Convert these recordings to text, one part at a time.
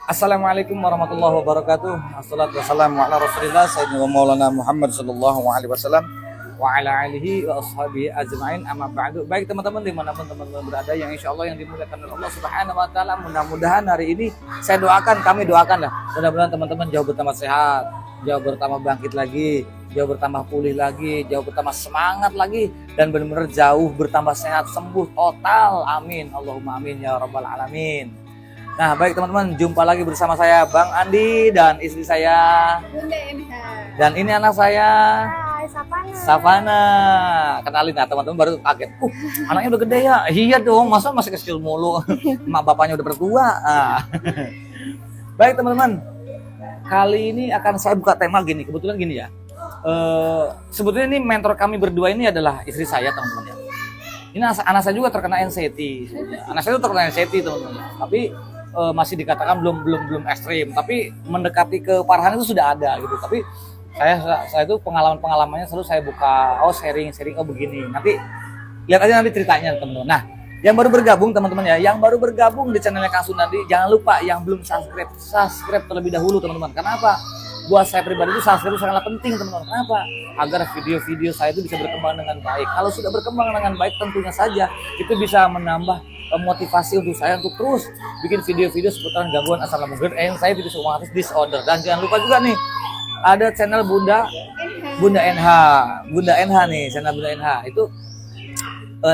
Assalamualaikum warahmatullahi wabarakatuh. Assalatu wassalamu ala Rasulillah sayyidina wa maulana Muhammad sallallahu alaihi wasallam wa ala alihi wa ashabihi ajmain, amma ba'du. Baik teman-teman, dimanapun teman-teman berada yang insya Allah yang dimuliakan oleh Allah Subhanahu wa taala, mudah-mudahan hari ini saya doakan, kami doakan lah, mudah-mudahan teman-teman jauh bertambah sehat, jauh bertambah bangkit lagi, jauh bertambah pulih lagi, jauh bertambah semangat lagi, dan benar-benar jauh bertambah sehat, sembuh total. Amin, Allahumma amin ya rabbal alamin. Nah, baik teman-teman, jumpa lagi bersama saya Bang Andi dan istri saya Bunda Enha. dan ini anak saya Hai, Savana. Savana. Kenalin, nah teman-teman baru kaget. Anaknya udah gede ya? Iya dong, masa masih kecil mulu. Emak bapaknya udah bertua. Baik teman-teman, kali ini akan saya buka tema gini. Kebetulan gini ya. Sebetulnya ini mentor kami berdua ini adalah istri saya, teman-teman ya. Ini anak saya juga terkena anxiety. Anak saya itu terkena anxiety, teman-teman. Tapi masih dikatakan belum ekstrim, tapi mendekati keparahan itu sudah ada gitu. Tapi saya itu pengalamannya selalu saya buka, sharing begini. Nanti lihat aja nanti ceritanya, teman-teman. Nah, yang baru bergabung teman-teman ya, yang baru bergabung di channelnya Kang Sunandi, jangan lupa yang belum subscribe terlebih dahulu, teman-teman. Kenapa? Buat saya pribadi itu subscribe itu sangatlah penting, teman-teman. Kenapa? Agar video-video saya itu bisa berkembang dengan baik. Kalau sudah berkembang dengan baik, tentunya saja itu bisa menambah motivasi untuk saya untuk terus bikin video-video seputaran gangguan asam lambung, anxiety, psikosomatis disorder. Dan jangan lupa juga nih, ada channel Bunda NH nih, channel Bunda NH itu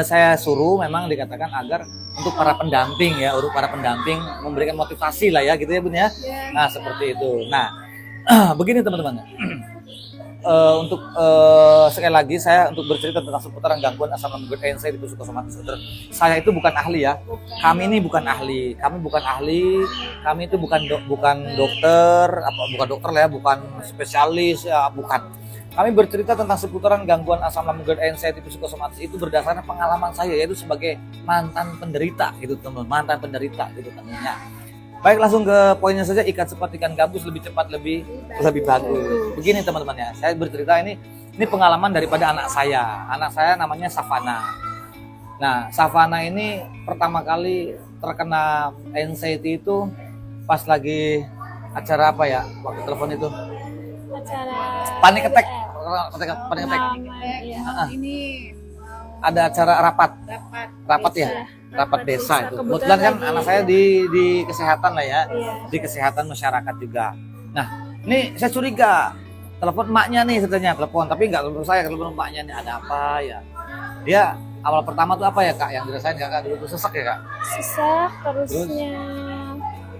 saya suruh memang dikatakan agar untuk para pendamping ya, untuk para pendamping memberikan motivasi lah ya, gitu ya Bun ya. Nah seperti itu. Nah begini teman-teman, untuk sekali lagi saya untuk bercerita tentang seputaran gangguan asam lambung, anxiety, psikosomatis disorder. Saya itu bukan ahli ya. Kami ini bukan ahli. Kami itu bukan dokter, bukan dokter lah ya, bukan spesialis ya, bukan. Kami bercerita tentang seputaran gangguan asam lambung, anxiety, psikosomatis itu berdasarkan pengalaman saya, yaitu sebagai mantan penderita gitu teman-teman, mantan penderita gitu temannya. Baik, langsung ke poinnya saja. Ikan cepat ikan gabus, lebih cepat lebih bagus. Begini teman-teman ya, saya bercerita ini pengalaman daripada anak saya. Anak saya namanya Savana. Nah, Savana ini pertama kali terkena anxiety itu pas lagi acara apa ya? Waktu telepon itu. Acara Panic attack. Ini Ada acara rapat ya. Rapat desa itu. Kebetulan kan anak saya di kesehatan lah ya. Di kesehatan masyarakat juga. Nah, ini saya curiga telepon emaknya nih ceritanya, telepon tapi nggak telepon saya, telepon emaknya nih, ada apa ya. Dia awal pertama tuh apa ya Kak yang dirasain Kakak dulu tuh? Sesak ya Kak? sesak, terusnya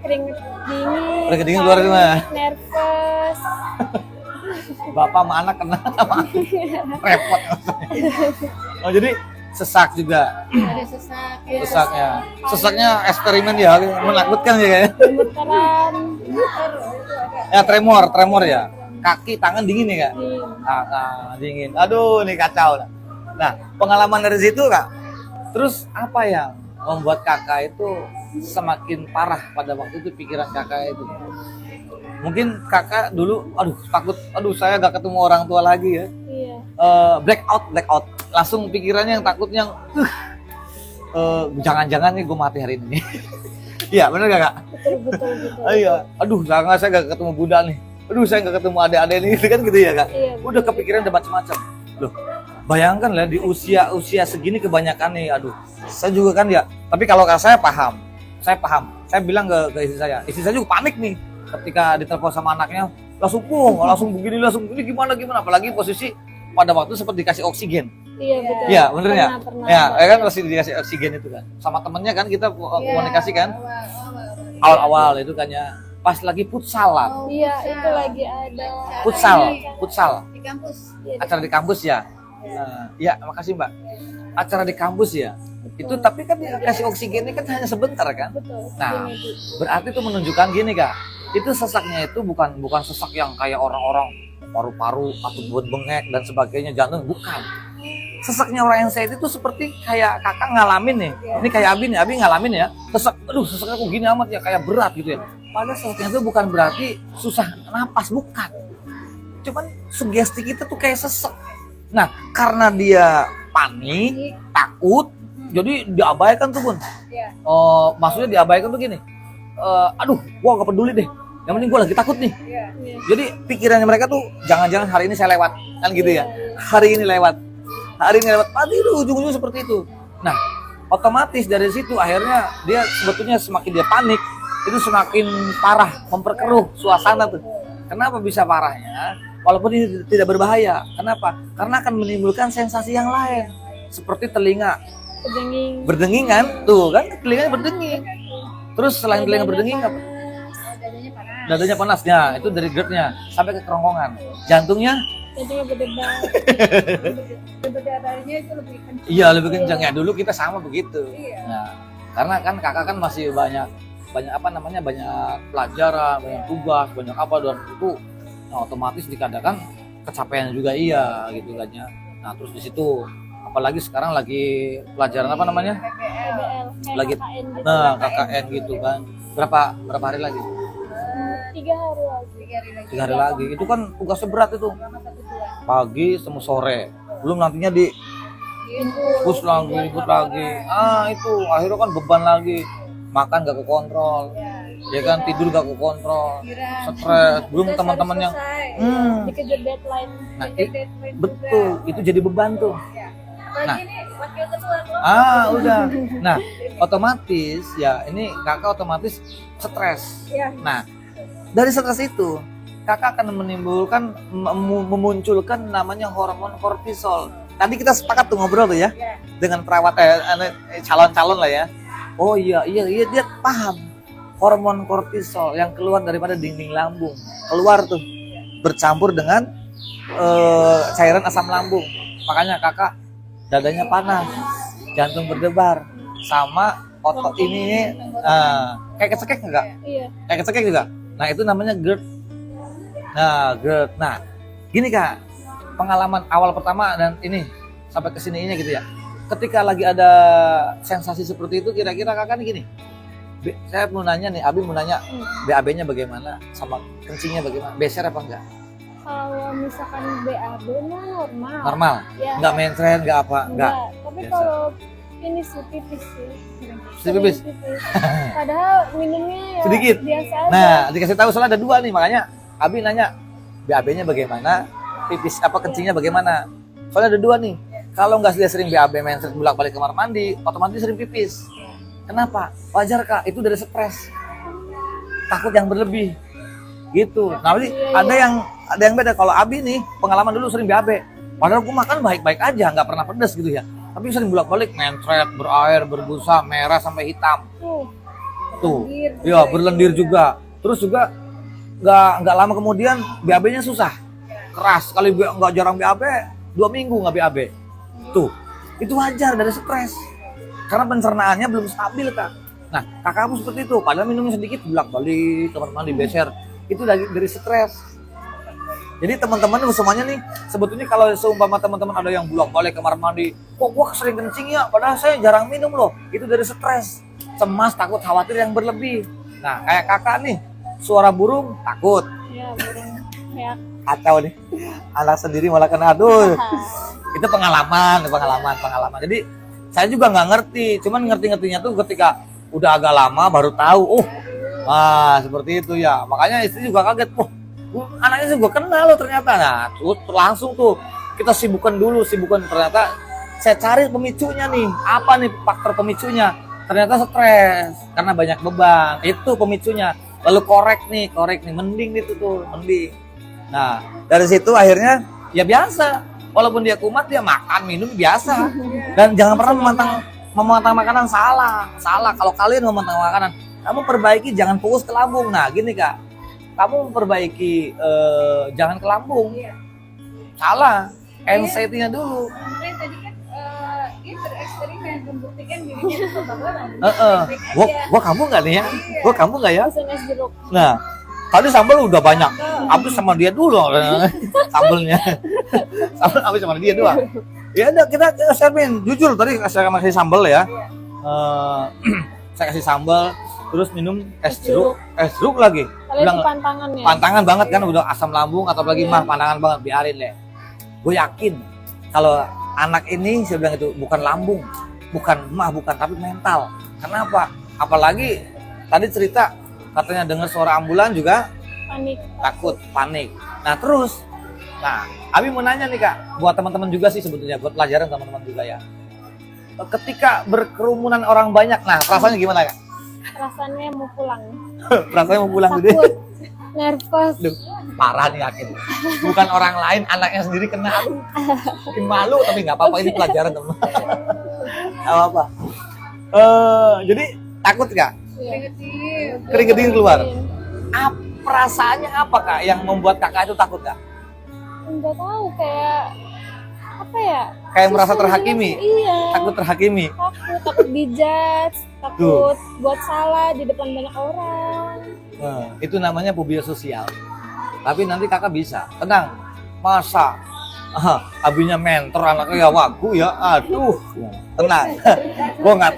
keringet Dingin keluar rumah. nervous. Bapak sama anak kena apa? Repot. Oh jadi sesak juga. Ada sesak. Sesaknya eksperimen ya, menakutkan ya kayaknya. Gemetaran. Ya tremor ya. Kaki tangan dingin ya Kak? Dingin. Aduh ini kacau. Nah pengalaman dari situ Kak, terus apa yang membuat Kakak itu semakin parah pada waktu itu pikiran Kakak itu? Mungkin Kakak dulu takut, saya gak ketemu orang tua lagi ya. Iya. Blackout. Langsung pikirannya yang takutnya jangan-jangan nih gue mati hari ini. Iya bener gak Kak? Betul. Iya. Jangan saya gak ketemu Bunda nih. Saya gak ketemu adik-adik nih, kan gitu ya Kak? Iya, udah kepikiran udah macam-macam. Loh, bayangkan lah di usia segini kebanyakan nih, saya juga kan ya. Tapi kalau saya paham. Saya bilang ke istri saya juga panik nih ketika ditelepon sama anaknya, langsung begini gimana, apalagi posisi pada waktu seperti dikasih oksigen. Iya betul. Iya bener ya. Pernah. Ya kan masih dikasih oksigen itu kan. Sama temennya kan kita komunikasi kan. Awal itu kan ya. Pas lagi futsalan. Iya, itu lagi ada Futsal. di kampus. Acara di kampus ya. Ya, makasih Mbak. Acara di kampus ya. Itu tapi kan dikasih oksigennya kan hanya sebentar kan. Betul. Nah, berarti itu menunjukkan gini Kak. Itu sesaknya itu bukan sesak yang kayak orang-orang paru-paru atau buat bengek dan sebagainya, jantung, bukan. Sesaknya orang anxiety itu seperti kayak Kakak ngalamin nih. Ini kayak Abi ngalamin ya. Sesaknya kok gini amat ya, kayak berat gitu ya. Padahal sesaknya itu bukan berarti susah napas, bukan. Cuman sugesti kita tuh kayak sesek. Nah, karena dia takut, jadi diabaikan tuh Bun. Iya. Maksudnya diabaikan tuh gini. aduh, gua gak peduli deh. Yang penting gua lagi takut nih. Iya. Jadi pikirannya mereka tuh jangan-jangan hari ini saya lewat, kan gitu ya. Hari ini lewat. Hari ini lewat. Pasti itu ujung-ujungnya seperti itu. Nah, otomatis dari situ akhirnya dia sebetulnya semakin dia panik, itu semakin parah, memperkeruh suasana tuh. Kenapa bisa parahnya? Walaupun ini tidak berbahaya. Kenapa? Karena akan menimbulkan sensasi yang lain. Seperti telinga Berdenging. berdenging kan? Tuh kan telinganya berdenging. Terus selain telinga berdenging apa? Dadanya panasnya, itu dari GERD-nya sampai ke kerongkongan. Jantungnya? Jantungnya berdebar. Berdarahnya itu lebih kencang. Iya, lebih kencang ya. Dulu kita sama begitu. Iya. Nah, karena kan kakak kan masih banyak apa namanya, banyak pelajaran, banyak tugas, banyak apa, dan itu nah, otomatis dikatakan kecapean juga iya gitu kan ya. Nah, terus di situ apalagi sekarang lagi pelajaran apa namanya? PBL. Kayak Lagi KKN gitu. nah, KKN gitu kan. Berapa hari lagi? 3 hari lagi. 3 hari lagi. Itu kan tugasnya berat itu. Pagi sama sore. Belum nantinya di push lagi, ikut lagi. Itu akhirnya kan beban lagi. Makan gak kekontrol. Ya kan, tidur gak kekontrol. Stres. Belum teman-teman yang Dikejar deadline. nah, betul, itu jadi beban tuh. Nah, Lagi nih wakil ketua tuh. udah. Nah, otomatis ya ini kakak otomatis stres. Iya. Nah, dari stres itu kakak akan menimbulkan memunculkan namanya hormon kortisol. Tadi kita sepakat tuh ngobrol tuh ya dengan perawat calon-calon lah ya. Oh iya dia paham. Hormon kortisol yang keluar daripada dinding lambung keluar tuh bercampur dengan cairan asam lambung. Makanya kakak dadanya panas, jantung berdebar, sama otot ini kayak kecekek enggak? Iya. Kayak kecekek juga. Nah, itu namanya GERD. Nah, GERD. Nah, gini Kak, pengalaman awal pertama dan ini sampai ke sininya gitu ya. Ketika lagi ada sensasi seperti itu, kira-kira Kakak nih gini. Saya mau nanya nih, Abi mau nanya BAB-nya bagaimana, sama kencingnya bagaimana, beser apa enggak? Kalau misalkan BAB mah normal. Normal? Ya. Enggak mencret, enggak apa? Enggak. Tapi Biasa. kalau ini sih pipis sih. Sering pipis? Padahal minumnya ya Sedikit. biasa aja. Nah, dikasih tahu soalnya ada 2 nih, makanya Abi nanya BAB-nya bagaimana, pipis apa kencingnya bagaimana. Soalnya ada 2 nih. Kalau nggak dia sering BAB mencret bolak-balik kamar mandi, otomatis sering pipis. Kenapa? Wajar Kak, itu dari stres. Takut yang berlebih. Gitu. Nah, jadi ada yang beda. Kalau Abi nih, pengalaman dulu sering BAB. Padahal aku makan baik-baik aja, nggak pernah pedas gitu ya. Tapi sering bolak-balik mencret, berair, berbusa, merah sampai hitam. Tuh. Iya, berlendir juga. Terus juga nggak lama kemudian BAB-nya susah. Keras. Kali nggak jarang BAB, 2 minggu nggak BAB. Tuh. Itu wajar dari stres. Karena pencernaannya belum stabil Kak. Nah, kakakmu seperti itu. Padahal minumnya sedikit, bolak-balik kamar mandi, beser. Itu dari stres. Jadi teman-teman semuanya nih, sebetulnya kalau seumpama teman-teman ada yang bolak-balik kamar mandi, kok gua sering kencing ya, padahal saya jarang minum loh. Itu dari stres, cemas, takut, khawatir yang berlebih. Nah, kayak kakak nih, suara burung takut. Ya, burung kayak Atau nih, anak sendiri malah kena aduh. Itu pengalaman. Jadi saya juga nggak ngerti, cuman ngerti-ngertinya tuh ketika udah agak lama baru tahu. Seperti itu ya. Makanya istri juga kaget. Anaknya juga kenal loh ternyata. Nah, langsung tuh kita sibukkan ternyata saya cari pemicunya nih. Apa nih faktor pemicunya? Ternyata stres karena banyak beban. Itu pemicunya. Lalu korek nih, mending itu tuh, mending. Nah, dari situ akhirnya ya biasa. Walaupun dia kumat, dia makan, minum biasa. Dan jangan pernah memotong makanan salah. Kalau kalian memotong makanan, kamu perbaiki jangan fokus ke lambung. Nah, gini Kak. Kamu memperbaiki jangan ke lambung. Salah. Anxiety-nya dulu. Andre tadi kan dia bereksperimen membuktikan dirinya itu bahwa Gua kamu nggak nih ya? Gua kamu nggak ya? langsung es jeruk. Nah, tadi sambal udah banyak. Habis sama dia dulu sambelnya. Habis sama dia doang. Ya udah kita share-in. Jujur tadi saya kasih sambal ya. Saya kasih sambal, terus minum es jeruk lagi. Kalau itu pantangan ya. Pantangan banget kan, udah asam lambung atau lagi mah pantangan banget, biarin deh. Gue yakin kalau anak ini saya bilang itu bukan lambung, bukan tapi mental. Kenapa? Apalagi tadi cerita katanya dengar suara ambulan juga Panik. takut, panik. Nah terus, Abi mau nanya nih Kak, buat teman-teman juga sih sebetulnya, buat pelajaran teman-teman juga ya. Ketika berkerumunan orang banyak, nah perasaannya gimana Kak? Rasanya mau pulang. Perasaannya mau pulang gitu? Takut. Nervous. Duh, parah nih yakin. Bukan orang lain, anaknya sendiri kena. Aduh, bikin malu, tapi nggak apa-apa, ini pelajaran teman. Nggak apa-apa. Jadi takut Kak? Iya. Keringet dingin keluar. Perasaannya apa Kak yang membuat Kakak itu takut Kak? Enggak tahu, kayak apa ya? Kayak merasa Susah terhakimi? jelasin. Iya. Takut terhakimi? Takut dijudge, takut buat salah di depan banyak orang. Nah, itu namanya fobia sosial. Tapi nanti Kakak bisa, tenang. Masa abinya mentor anaknya ya wagu ya, aduh, tenang. Gue nggak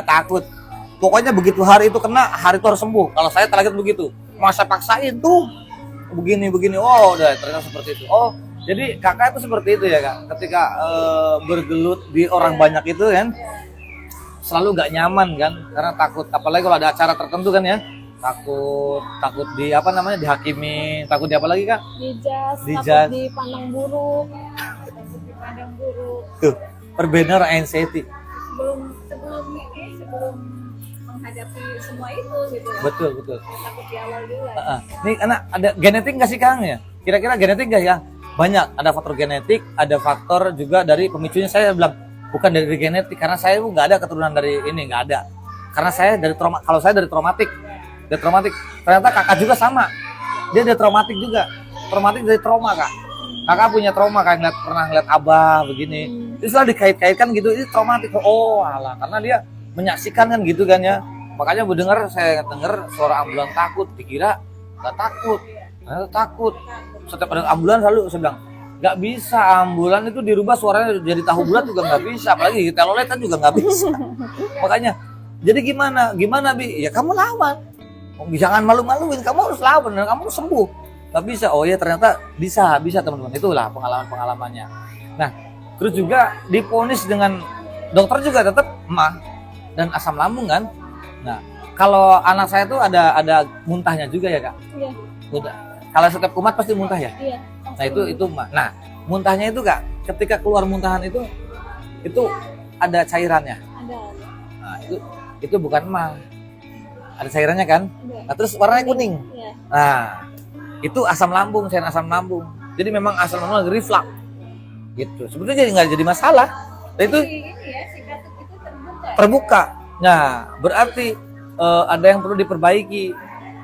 takut. Pokoknya begitu hari itu kena, hari itu harus sembuh. Kalau saya target begitu, masa paksain tuh begini, oh udah ternyata seperti itu. Oh, jadi Kakak itu seperti itu ya Kak. Ketika bergelut di orang banyak itu kan, selalu gak nyaman kan, karena takut. Apalagi kalau ada acara tertentu kan ya, takut di apa namanya, dihakimi, takut di apa lagi Kak? Dijudge, takut dipandang buruk. Tuh, perbedaan anxiety. sebelum menghadapi semua itu gitu ya. Betul. Takut di awal juga. Nih anak ada genetik nggak sih Kang ya? Kira-kira genetik nggak ya? Banyak, ada faktor genetik, ada faktor juga dari pemicunya. Saya bilang bukan dari genetik, karena saya nggak ada keturunan dari ini, nggak ada. Karena saya dari trauma. Kalau saya dari traumatik. Ternyata Kakak juga sama. Dia dari traumatik juga. Traumatik dari trauma Kak. Kakak punya trauma kan, pernah ngeliat abah begini. Itu selalu dikait-kaitkan gitu, ini traumatik. Oh alah, karena dia menyaksikan kan gitu kan ya. Makanya saya dengar suara ambulan takut, dikira nggak takut. Ternyata takut. Setiap ada ambulan selalu saya bilang, nggak bisa ambulan itu dirubah suaranya jadi tahu bulat juga nggak bisa, apalagi telolet kan juga nggak bisa. Makanya, jadi gimana Bi? Ya kamu lawan. Jangan malu-maluin, kamu harus lawan dan kamu harus sembuh. Gak bisa. Oh ya ternyata bisa teman-teman. Itulah pengalamannya. Nah, terus juga diponis dengan dokter juga tetap emah dan asam lambung kan. Nah, kalau anak saya tuh ada muntahnya juga ya Kak. Iya. Muntah. Kalau setiap kumat pasti muntah ya. Iya. Nah itu mah. Nah, muntahnya itu Kak, ketika keluar muntahan itu ada cairannya. Ada. Nah, itu bukan emah. Ada cairannya kan? Ada. Nah, terus warnanya kuning. Iya. Nah, itu asam lambung, cairan asam lambung. Jadi memang asam lambung lagi reflux. Gitu. Sebetulnya jadi nggak jadi masalah. Nah, itu Ini ya, si katup itu terbuka. Nah, berarti ada yang perlu diperbaiki.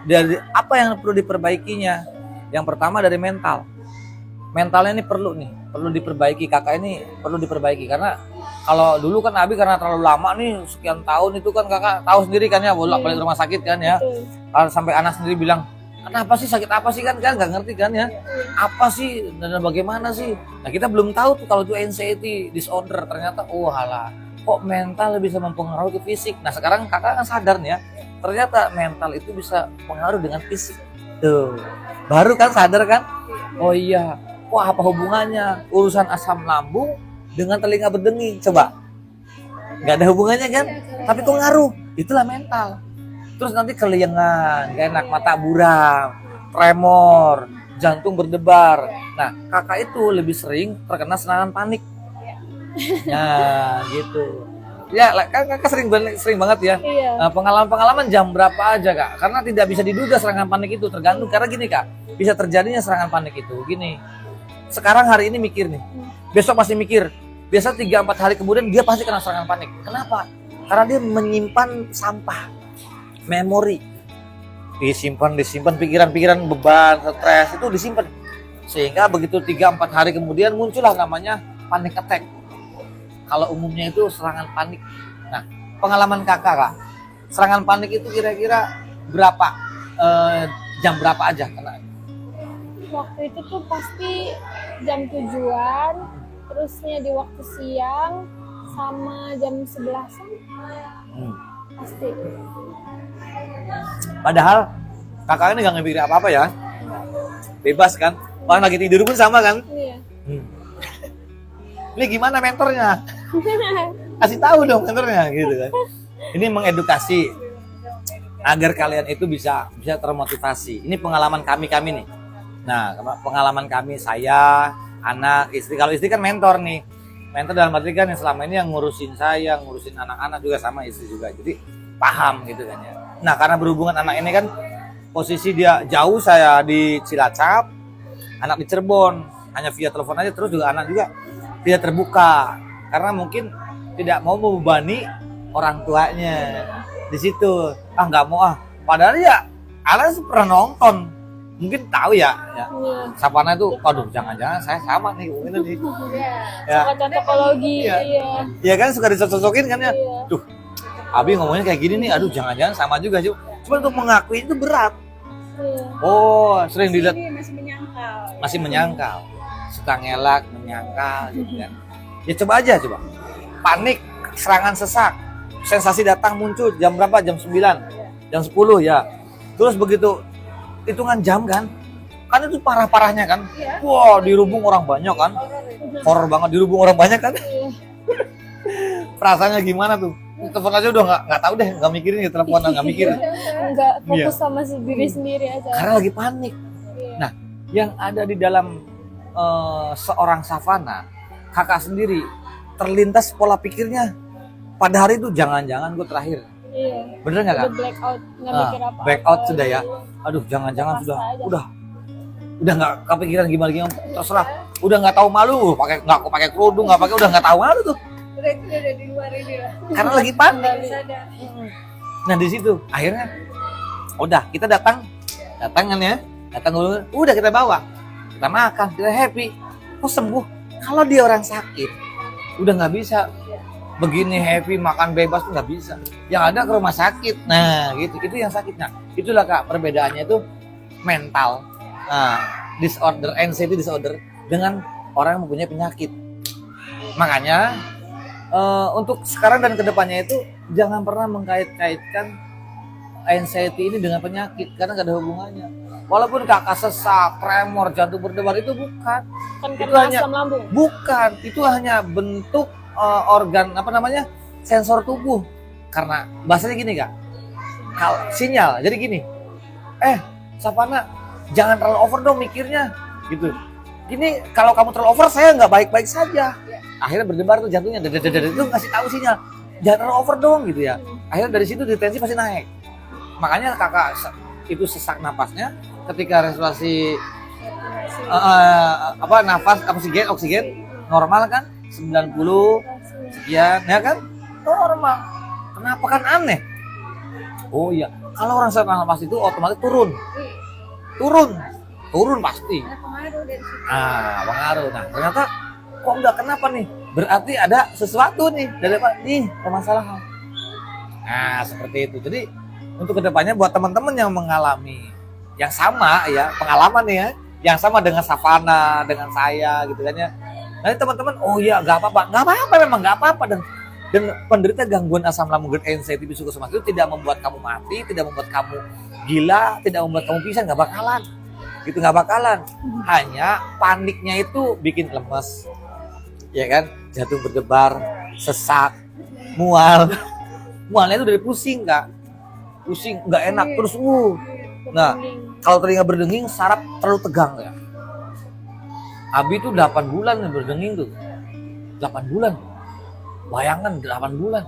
Dari apa yang perlu diperbaikinya? Yang pertama dari mental. Mentalnya ini perlu diperbaiki. Kakak ini perlu diperbaiki karena kalau dulu kan Abi karena terlalu lama nih sekian tahun itu kan Kakak tahu sendiri kan ya, bolak-balik rumah sakit kan ya. Sampai anak sendiri bilang, kenapa sih, sakit apa sih kan nggak ngerti kan ya, apa sih dan bagaimana sih. Nah kita belum tahu tuh kalau itu anxiety disorder, ternyata oh halah kok mental bisa mempengaruhi ke fisik. Nah sekarang Kakak kan sadar nih ya, ternyata mental itu bisa pengaruh dengan fisik tuh, baru kan sadar kan. Oh iya, wah apa hubungannya urusan asam lambung dengan telinga berdenging? Coba, nggak ada hubungannya kan, tapi kok ngaruh, itulah mental. Terus nanti kelingan, gak enak, mata buram, tremor, jantung berdebar. Nah, Kakak itu lebih sering terkena serangan panik. Nah, gitu. Ya, kan Kakak sering banget ya. Iya. Pengalaman-pengalaman jam berapa aja Kak? Karena tidak bisa diduga serangan panik itu, tergantung. Karena gini Kak, bisa terjadinya serangan panik itu. Gini, sekarang hari ini mikir nih, besok masih mikir. Biasa 3-4 hari kemudian dia pasti kena serangan panik. Kenapa? Karena dia menyimpan sampah. Memori disimpan pikiran-pikiran, beban, stres itu disimpan, sehingga begitu 3-4 hari kemudian muncullah namanya panic attack. Kalau umumnya itu serangan panik. Nah, pengalaman Kakak Kak, serangan panik itu kira-kira berapa jam berapa aja kena? Waktu itu tuh pasti jam 7-an, terusnya di waktu siang sama jam 11-an. Pasti. Padahal Kakak ini gak ngepikirin apa-apa ya, bebas kan, orang lagi tidur pun sama kan. Iya. Ini gimana mentornya? Kasih tahu dong mentornya gitu kan. Ini mengedukasi. agar kalian itu bisa termotivasi. Ini pengalaman kami nih. Nah, pengalaman kami, saya, anak, istri. Kalau istri kan mentor nih. Mentor dalam arti kan yang selama ini yang ngurusin saya, ngurusin anak-anak juga sama istri juga. Jadi paham gitu kan ya. Nah, karena berhubungan anak ini kan posisi dia jauh, saya di Cilacap, anak di Cirebon, hanya via telepon aja, terus juga anak juga tidak terbuka karena mungkin tidak mau membebani orang tuanya di situ. Nggak mau padahal ya Alan pernah nonton, mungkin tahu ya. Iya. Savana itu, aduh jangan-jangan saya sama nih mungkin nih. Ya. Suka cocokologi. Iya. Iya. Iya kan, suka dicocok-cocokin kan ya. Iya. Duh, Abi ngomongnya kayak gini nih, aduh jangan-jangan sama juga. Cuma untuk mengakui itu berat. Iya. Oh, sering dilihat Ini masih menyangkal. suka ngelak, menyangkal gitu kan. Ya coba aja panik, serangan sesak, sensasi datang muncul jam berapa? Jam 9, jam 10 ya. Terus begitu hitungan jam kan itu parah-parahnya kan. Iya. Wah, dirubung orang banyak kan. Horor banget, dirubung orang banyak kan. Iya. Perasaannya gimana tuh? Telepon aja udah nggak tahu deh, nggak mikirin ya, telepon nggak mikirin. Enggak fokus sama diri sendiri aja. Karena lagi panik. Nah, yang ada di dalam seorang Savana, kakak sendiri terlintas pola pikirnya pada hari itu, jangan-jangan gue terakhir. Iya. Bener nggak kak? Udah black out, nggak mikir apa-apa. Back out sudah ya. Aduh, jangan-jangan Pasta aja. udah nggak kepikiran gimana terserah. Udah nggak tahu malu, nggak pakai kerudung, nggak pakai, udah nggak tahu malu tuh. Berarti udah di luar ini lah. Karena lagi panik. Nggak sadar. Nah di situ akhirnya udah kita datang kan ya, datang dulu, udah kita bawa, kita makan, kita happy, kok sembuh. Kalau dia orang sakit udah nggak bisa begini happy makan bebas tuh nggak bisa, yang ada ke rumah sakit. Nah gitu, itu yang sakit. Nah itulah kak perbedaannya itu mental, disorder, anxiety disorder dengan orang yang mempunyai penyakit. Makanya untuk sekarang dan kedepannya itu jangan pernah mengkait-kaitkan anxiety ini dengan penyakit, karena gak ada hubungannya. Walaupun kakak sesak, tremor, jantung berdebar, itu bukan. Kan Itu karena hanya- asam lambung. Bukan, itu hanya bentuk organ sensor tubuh. Karena bahasanya gini kak, sinyal. Jadi gini, Savana jangan terlalu over dong mikirnya, gitu. Ini kalau kamu terlalu over, saya nggak baik-baik saja. Akhirnya berdebar tuh jantungnya, itu ngasih tahu sinyal, jangan terlalu over dong gitu ya. Akhirnya dari situ tensi pasti naik. Makanya kakak itu sesak napasnya ketika respirasi nafas oksigen normal kan 90 sekian ya kan, normal. Kenapa kan aneh? Oh iya, kalau orang sesak napas itu otomatis turun pasti. Ada pengaruh dari situ. Pengaruh. Nah ternyata kok enggak, kenapa nih? Berarti ada sesuatu nih dari apa nih, permasalahan. Nah seperti itu. Jadi untuk kedepannya buat teman-teman yang mengalami yang sama ya, pengalaman nih ya, yang sama dengan Savana, dengan saya gitu kan ya. Nanti teman-teman, oh iya nggak apa-apa, memang nggak apa-apa. Dan penderita gangguan asam lambung dan anxiety psikosomatik itu tidak membuat kamu mati, tidak membuat kamu gila, tidak membuat kamu pisan, nggak bakalan. Gitu, nggak bakalan. Hanya paniknya itu bikin lemes, ya kan, jantung berdebar, sesak, mualnya itu dari pusing kak, pusing nggak enak terus. Nah kalau telinga berdenging, saraf terlalu tegang ya. Abi tuh 8 bulan berdenging tuh, 8 bulan, bayangkan 8 bulan.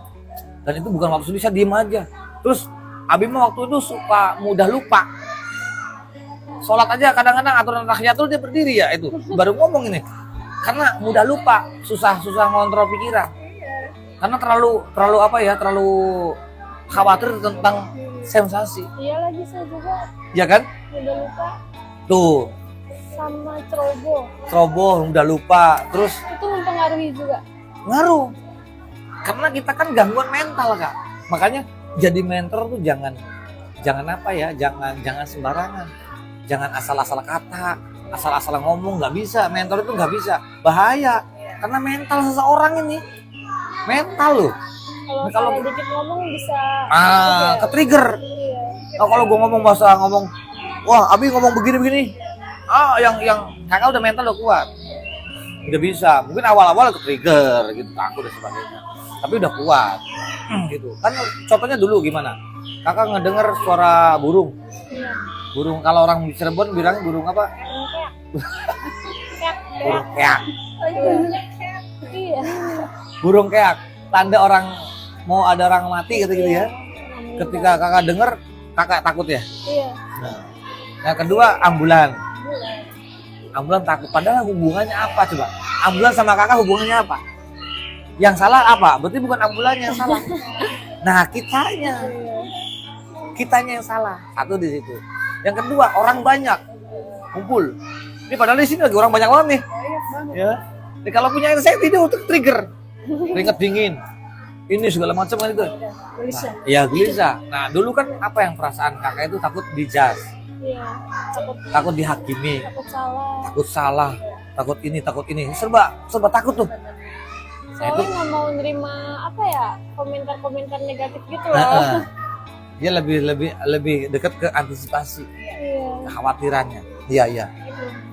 Dan itu bukan waktu bisa diem aja. Terus Abi mah waktu itu suka mudah lupa. Sholat aja kadang-kadang aturan tahiyatul dia berdiri ya, itu baru ngomong ini. Karena mudah lupa, susah ngontrol pikiran. Karena terlalu khawatir tentang sensasi. Iya lagi saya juga Ya kan? udah lupa Tuh, sama ceroboh. udah lupa. Terus Itu mempengaruhi juga. ngaruh. Karena kita kan gangguan mental kak. Makanya jadi mentor tuh jangan sembarangan. Jangan asal-asal kata, asal-asal ngomong, nggak bisa. Mentor itu nggak bisa, bahaya. Karena mental seseorang ini, mental loh. Kalau salah dikit ngomong bisa Ke-trigger. Iya. Nah, kalau gue ngomong, wah Abi ngomong begini-begini. Yang kakak udah mental udah kuat, udah bisa. Mungkin awal-awal ke-trigger gitu, takut dan sebagainya. Tapi udah kuat, gitu. Kan contohnya dulu gimana? kakak ngedenger suara burung. Iya. Burung kalau orang di Cirebon bilangnya burung apa? Burung keak. Oh iya. Iya. Burung keak. Tanda orang mau ada orang mati gitu ya. Ketika kakak denger, kakak takut ya. Iya. Nah, yang kedua ambulan. Ambulan takut. Padahal hubungannya apa coba? Ambulan sama kakak hubungannya apa? Yang salah apa? Berarti bukan ambulannya yang salah. Nah, kitanya yang salah. Satu di situ. Yang kedua, orang banyak kumpul. Ini padahal di sini lagi orang banyak banget nih. Ya. Jadi kalau punya anxiety itu untuk trigger. Keringat dingin. Ini segala macam kan itu. Gelisah. Iya, gelisah. Nah, dulu kan apa yang perasaan kakak itu takut dijudge, Iya. takut dihakimi, Takut salah. takut ini. Serba takut tuh. Nah, Soalnya nggak mau nerima apa ya, komentar-komentar negatif gitu loh. Heeh. Dia lebih dekat ke antisipasi, Iya. kekhawatirannya. Iya.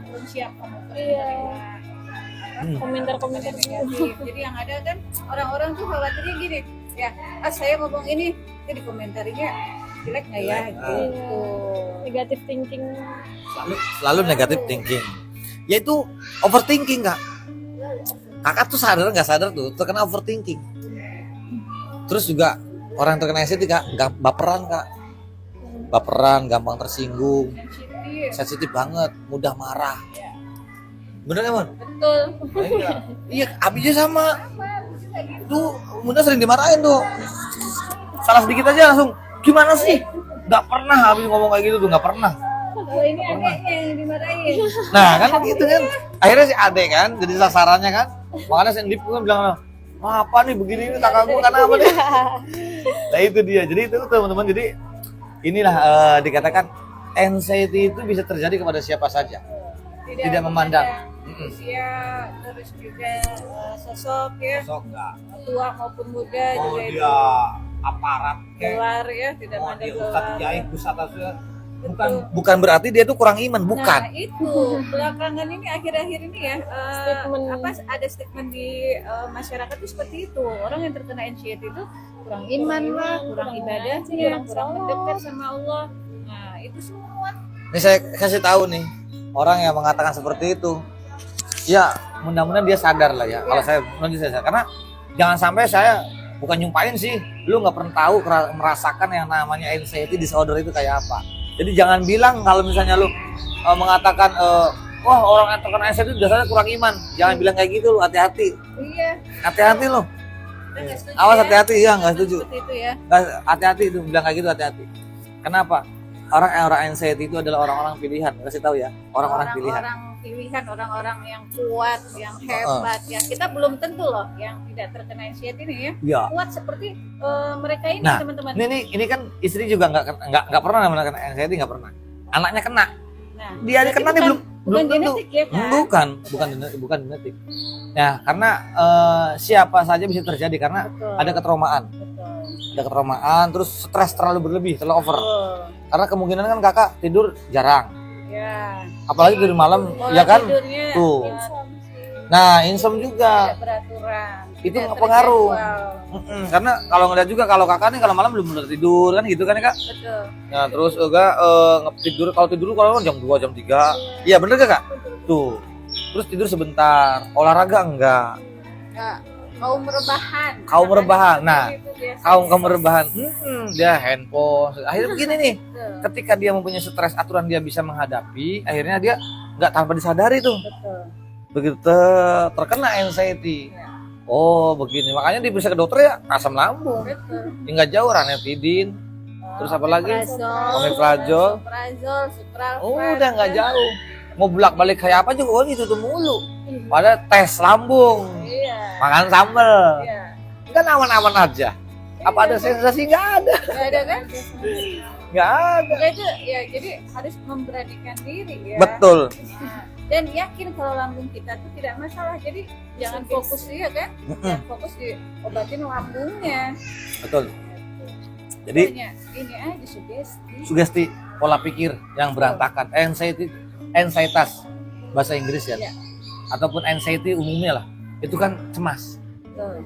Belum siap kamu. Iya. Hmm. Komentar-komentar gitu. Negatif. Jadi yang ada kan orang-orang tuh khawatirnya gini, ya, saya ngomong ini, jadi komentarinya jelek nggak ya? Gitu. Negatif thinking. Selalu negatif thinking. Yaitu overthinking, Kak. Kakak tuh sadar nggak sadar tuh terkena overthinking. Terus juga orang yang terkena anxiety, Kak, baperan, Kak. Baperan, gampang tersinggung, sensitif banget, mudah marah. Bener ya, Mon? Betul. Iya, Abinya sama. Tuh, mudah sering dimarahin tuh. Salah sedikit aja langsung, gimana sih? Gak pernah Abi ngomong kayak gitu tuh, gak pernah. Kalau ini adeknya yang dimarahin. Nah kan gitu kan. Akhirnya si adek kan, jadi sasarannya kan. Makanya si Ndip kan bilang, apa nih begini ini kakak gue karena apa nih? Nah itu dia. Jadi itu teman-teman, jadi inilah dikatakan anxiety itu bisa terjadi kepada siapa saja. Tidak memandang usia, terus juga sosok ya, Sosok nggak. tua maupun muda Mau juga itu dia aparat kayak gelar ya, tidak mau ada dia ustadz gelar. kiai atasnya. Bukan berarti dia tuh kurang iman, bukan. Nah itu belakangan ini akhir-akhir ini ya Statement. ada statement di masyarakat itu seperti itu, orang yang terkena anxiety itu kurang iman lah, kurang ibadah, kurang mendekat sama Allah. Nah itu semua Ini saya kasih tahu nih, orang yang mengatakan seperti itu, ya mudah-mudahan dia sadar lah ya. Kalau saya nanti saya sadar. Karena jangan sampai saya bukan nyumpain sih, lu nggak pernah tahu merasakan yang namanya anxiety disorder itu kayak apa. Jadi jangan bilang kalau misalnya lu mengatakan wah orang yang terkena anxiety itu dasarnya kurang iman. Jangan bilang kayak gitu, lu hati-hati. iya. Hati-hati lu. Kita nggak setuju Awas ya. hati-hati ya, nggak setuju. Seperti itu ya. Hati-hati itu bilang kayak gitu, hati-hati. Kenapa? Orang anxiety itu adalah orang-orang pilihan. Kasih tahu ya, orang-orang pilihan. Orang-orang yang kuat, yang hebat ya. Kita belum tentu loh yang tidak terkena anxiety ini ya. Ya. Kuat seperti mereka ini Nah, teman-teman. ini kan istri juga nggak pernah namanya kena anxiety, nggak pernah. Anaknya kena, Nah, dia aja berarti kena nih bukan belum tentu. genetik ya kan? Bukan genetik. Ya, karena siapa saja bisa terjadi karena Betul. ada ketraumaan. Betul. Ada ketraumaan, terus stres terlalu berlebih, terlalu over. Betul. Karena kemungkinan kan kakak tidur jarang, Ya. apalagi tidur malam, Pola ya kan? tidurnya, Tuh. ya, Nah, insomnia juga. tidak beraturan. Itu tidak ngepengaruh. terjadwal. Karena kalau ngeliat juga kalau kakak nih kalau malam belum benar tidur kan gitu kan ya kak. Betul. Nah terus juga tidur kalau jam 2 jam 3. Iya bener gak kak? Tuh. Terus tidur sebentar, olahraga enggak. Ya, kaum rebahan. Kaum rebahan. Nah, Itu biasa. kaum rebahan. Dia handphone. Akhirnya begini nih. Betul. Ketika dia mempunyai stres aturan dia bisa menghadapi, akhirnya dia nggak tanpa disadari tuh. Betul. Begitu terkena anxiety. Ya. Oh begini, makanya diperiksa ke dokter ya asam lambung. Betul. Nggak jauh ranitidin. Terus apa lagi? Omeprazol. Omeprazol, Supralfat. Udah nggak jauh. Mau bolak balik kayak apa juga, oh itu tuh mulu. Pada tes lambung, Iya. makan sambel, Iya. kan aman-aman aja. Apa ada sensasi? Nggak ada, Nggak ada kan? nggak ada. Nggak itu ya, jadi harus memberanikan diri ya. Betul. Nah, dan yakin kalau lambung kita tuh tidak masalah. Jadi jangan fokus dia kan, jangan fokus diobatin lambungnya. Betul. Jadi Pokoknya ini aja sugesti. sugesti pola pikir yang berantakan, anxietas bahasa Inggris ya, Iya. ataupun anxiety umumnya lah, itu kan cemas. Betul.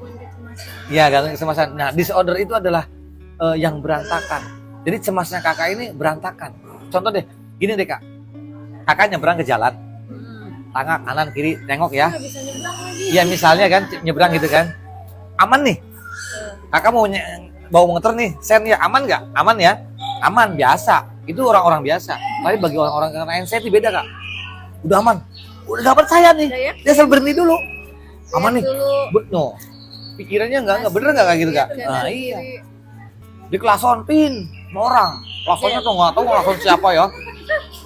Iya, gangguan kecemasan. Nah, disorder itu adalah yang berantakan. Jadi cemasnya kakak ini berantakan. Contoh deh, gini deh kak, kakak nyebrang ke jalan, tengah kanan kiri tengok ya. Nggak bisa nyebrang lagi. Ya misalnya kan nyebrang gitu kan, aman nih. Kakak mau bawa motor nih, sen ya aman nggak? Aman ya, aman biasa. Itu orang-orang biasa. Tapi bagi orang-orang yang kena anxiety beda kak. Udah aman, udah dapat saya nih. Udah ya? Dia selalu berhenti dulu. Aman nih. Dulu. No. Pikirannya enggak bener enggak kayak gitu kak? Nah iya. Di kelason pin sama orang. Klasonnya tuh nggak tahu klason siapa ya.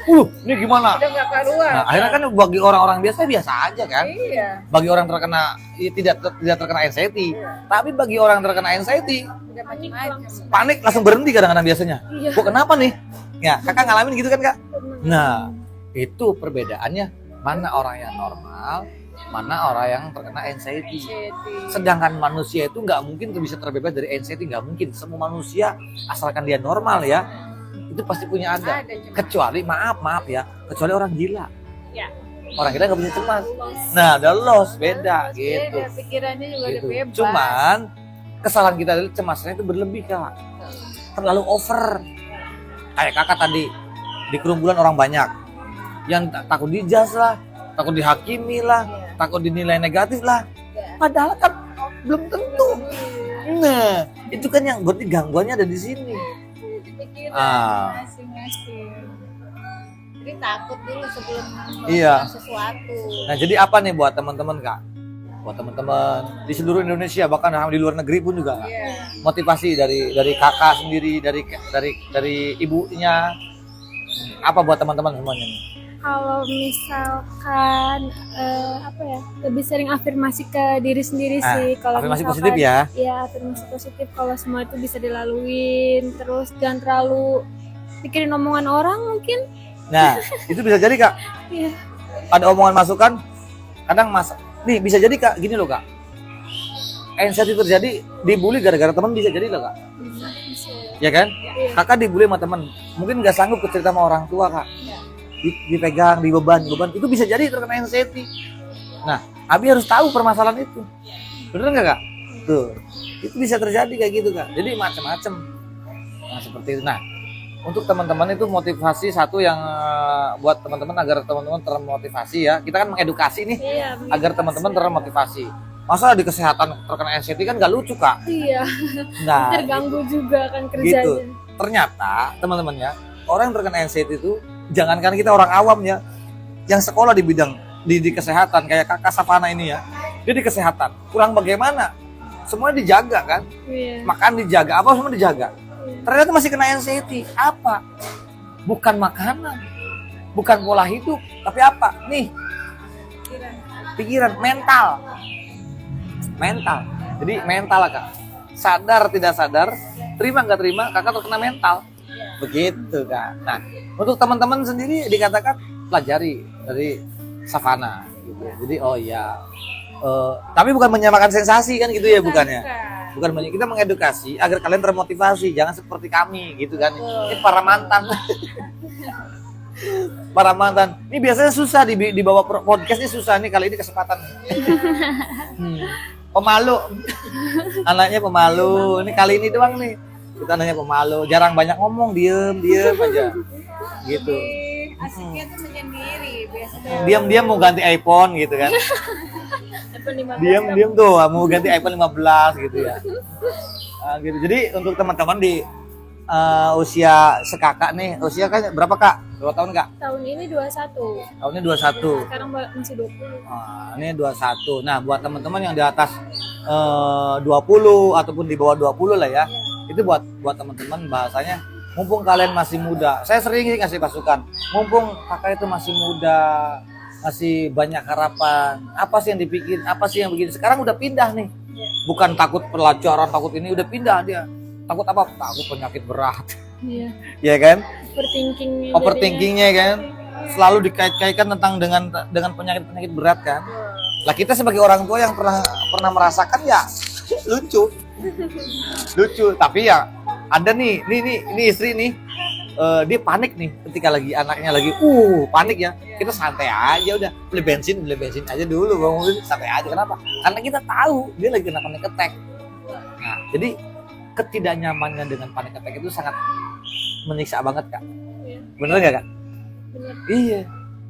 Ini gimana? Udah nggak keluar. Nah, akhirnya kan bagi orang-orang biasa aja kan. Iya. Bagi orang terkena tidak terkena anxiety. Tapi bagi orang terkena anxiety, Udah macam-macam. panik langsung berhenti kadang-kadang biasanya. Iya. Kok kenapa nih? Ya, kakak ngalamin gitu kan kak? Nah, itu perbedaannya mana orang yang normal, mana orang yang terkena anxiety. Sedangkan manusia itu nggak mungkin bisa terbebas dari anxiety, nggak mungkin. Semua manusia asalkan dia normal ya, itu pasti punya ada. Kecuali maaf ya, kecuali orang gila. Ya. Orang gila nggak bisa cemas. Nah, udah lost, beda gitu. Beda, pikirannya juga udah Gitu. bebas. Cuman kesalahan kita adalah cemasnya itu berlebih kak, terlalu over. Kayak kakak tadi di kerumunan orang banyak, yang takut dijudge lah, takut dihakimi lah, takut dinilai negatif lah. Padahal kan belum tentu. Nah, itu kan yang berarti gangguannya ada di sini. Pikiran masing-masing. Jadi takut dulu sebelum Iya. melakukan sesuatu. Nah, jadi apa nih buat teman-teman kak? Buat teman-teman di seluruh Indonesia, bahkan di luar negeri pun juga kak. Iya. Motivasi dari kakak sendiri, dari ibunya, apa buat teman-teman semuanya nih? Kalau misalkan apa ya, lebih sering afirmasi ke diri sendiri sih. Kalau Afirmasi misalkan, positif ya. Iya, afirmasi positif. Kalau semua itu bisa dilaluin, terus jangan terlalu pikirin omongan orang mungkin. Nah, itu bisa jadi kak. Iya. Ada omongan masukan, kadang nih bisa jadi kak, gini loh kak. Anxiety terjadi, dibully gara-gara teman bisa jadi loh kak. Bisa. Ya kan? Iya. Kakak dibully sama teman, mungkin nggak sanggup cerita sama orang tua kak. Dipegang, dibeban, itu bisa jadi terkena anxiety. Nah, Abi harus tahu permasalahan itu. Bener nggak kak? Tuh, itu bisa terjadi kayak gitu kak. Jadi macam-macam. Nah seperti itu. Nah, untuk teman-teman itu motivasi satu yang buat teman-teman agar teman-teman termotivasi ya. Kita kan mengedukasi nih Iya. agar teman-teman termotivasi. Masa di kesehatan terkena anxiety kan nggak lucu kak. Iya. Nah, Terganggu juga kan gitu. kerjanya. Ternyata teman-teman ya, orang yang terkena anxiety itu jangankan kita orang awam ya, yang sekolah di bidang di kesehatan kayak kakak Savana ini ya, dia di kesehatan kurang bagaimana, semua dijaga kan, Iya. makan dijaga, apa semua dijaga. Ternyata masih kena anxiety. Apa? Bukan makanan, bukan pola hidup, tapi apa? Nih, pikiran, mental. Jadi mental kak. Sadar tidak sadar, terima nggak terima, kakak terkena mental. Begitu kak. Nah, untuk teman-teman sendiri dikatakan pelajari dari Savana. Gitu. Jadi oh iya. Tapi bukan menyamakan sensasi kan gitu ya bukannya. Bukan kita mengedukasi agar kalian termotivasi, jangan seperti kami gitu kan. Ini para mantan. Para mantan. Ini biasanya susah dibawa podcast ini susah nih, kali ini kesempatan. Pemalu. Anaknya pemalu. Ini kali ini doang nih. Kita anaknya pemalu, jarang banyak ngomong, diem aja. Gitu. Asiknya tuh menyendiri biasanya. Diam mau ganti iPhone gitu kan. Diam tuh mau ganti iPhone 15 gitu ya. Gitu. Jadi untuk teman-teman di usia sekakak nih, usia kan berapa kak? 2 tahun kak? Tahun ini 21. Tahun ini 21. Sekarang masih 20. Ini 21. Nah buat teman-teman yang di atas 20 ataupun di bawah 20 lah ya, itu buat teman-teman bahasanya, mumpung kalian masih muda. Saya sering sih ngasih pasukan, mumpung kakak itu masih muda, masih banyak harapan. Apa sih yang dipikirin? Apa sih yang begini? Sekarang udah pindah nih. Bukan takut pelajaran, takut ini, udah pindah dia. Takut apa? Takut penyakit berat. Iya. Ya kan? Overthinkingnya kan? Selalu dikait-kaitkan dengan penyakit berat kan? Lah kita sebagai orang tua yang pernah merasakan ya lucu. Tapi ya ada nih istri nih, dia panik nih ketika lagi anaknya lagi panik ya, kita santai aja udah, beli bensin aja dulu bangun, santai aja. Kenapa? Karena kita tahu dia lagi kena attack. Nah jadi ketidaknyamanan dengan panic attack itu sangat menyiksa banget Kak. Iya. Bener nggak Kak? Bener. Iya.